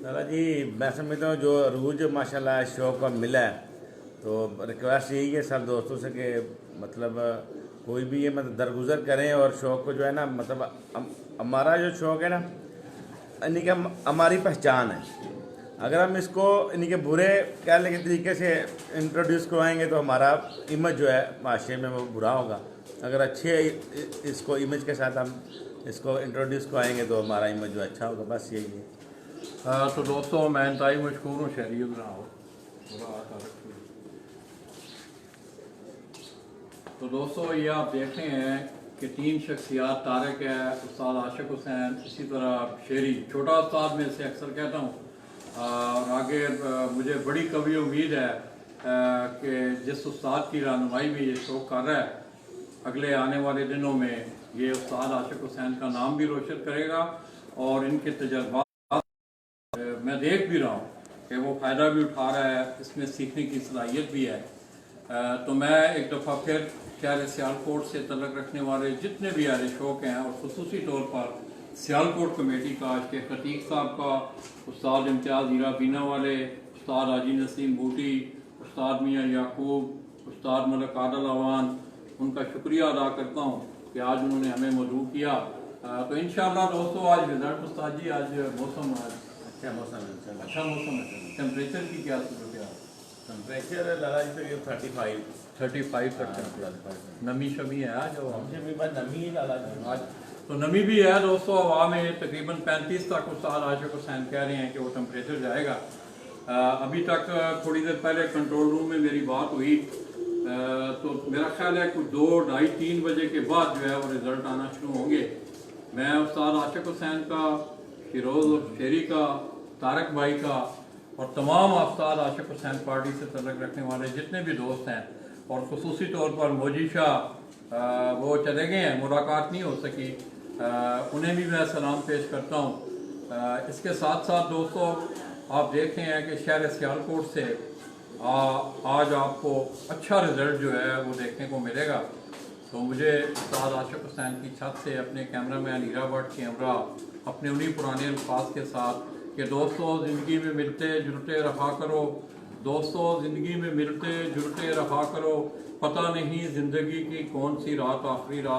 दादा जी मैं समझता हूँ जो रूज माशाल्लाह इस शौक़ का मिला है, तो रिक्वेस्ट यही है सब दोस्तों से कि मतलब कोई भी ये मतलब दरगुजर करें और शौक़ को जो है ना, मतलब हमारा जो शौक़ है ना यानी कि हमारी पहचान है। अगर हम इसको यानी कि बुरे कह लें तरीके से इंट्रोड्यूस करवाएंगे तो हमारा इमेज जो है माशरे में वो बुरा होगा। अगर अच्छे इसको इमेज के साथ हम इसको इंट्रोड्यूस करवाएंगे तो हमारा इमेज जो अच्छा होगा, बस यही है। तो दोस्तों मैं इंतहाई मशहूर हूँ शहरी तो दोस्तों ये आप देख रहे हैं कि 3 शख्सियात, तारिक है, उस्ताद आशिक हुसैन, इसी तरह शेरी, छोटा उस्ताद में से अक्सर कहता हूँ। और आगे मुझे बड़ी कभी उम्मीद है कि जिस उस्ताद की रहनुमाई में ये शौक़ कर रहा है, अगले आने वाले दिनों में ये उस्ताद आशिक हुसैन का नाम भी रोशन करेगा और इनके तजर्बात मैं देख भी रहा हूँ कि वो फ़ायदा भी उठा रहा है, इसमें सीखने की सलाहियत भी है। तो मैं एक दफ़ा फिर शहर सियालकोट से तल्लुक़ रखने वाले जितने भी अहले शौक़ हैं और ख़ुसूसी तौर पर सियालकोट कमेटी का, शेख अतीक साहब का, उस्ताद इम्तियाज़ हीरा बीना वाले, उस्ताद हाजी नसीम बूटी, उस्ताद मियाँ याकूब, उस्ताद मलक आदल अवान, उनका शुक्रिया अदा करता हूँ कि आज उन्होंने हमें मदऊ किया। तो इंशाअल्लाह दोस्तों आज रिजल्ट उस्ताद जी, आज मौसम अच्छा मौसम है, अच्छा मौसम है। टेम्परेचर की क्या सूरत है? टेम्परेचर लगा जी 35 तक नमी शमी है आज नमी आज तो नमी भी है दोस्तों। हवा में तकरीबन 35 तक उस्ताद आशिक हुसैन कह रहे हैं कि वो टेम्परेचर जाएगा। अभी तक थोड़ी देर पहले कंट्रोल रूम में मेरी बात हुई, तो मेरा ख्याल है कुछ 2, 2:30, 3 बजे के बाद जो है वो रिज़ल्ट आना शुरू होंगे। मैं उस्ताद आशिक हुसैन का, फिरोज़ और शेरी का, तारक भाई का और तमाम उस्ताद आशिक हुसैन पार्टी से तल्लुक़ रखने वाले जितने भी दोस्त हैं, और ख़ुसूसी तौर पर मोजी शाह वो चले गए हैं, मुलाकात नहीं हो सकी, उन्हें भी मैं सलाम पेश करता हूँ। इसके साथ साथ दोस्तों आप देख रहे हैं कि शहर सियालकोट से आज आपको अच्छा रिज़ल्ट जो है वो देखने को मिलेगा। तो मुझे उस्ताद आशिक हुसैन की छत से अपने कैमरा मैन हीरा भट्ट कैमरा अपने उन्हीं पुराने अल्फाज के साथ कि दोस्तों ज़िंदगी में मिलते जुलते रहा करो, दोस्तों ज़िंदगी में मिलते जुलते रहा करो, पता नहीं ज़िंदगी की कौन सी रात आखिरी रात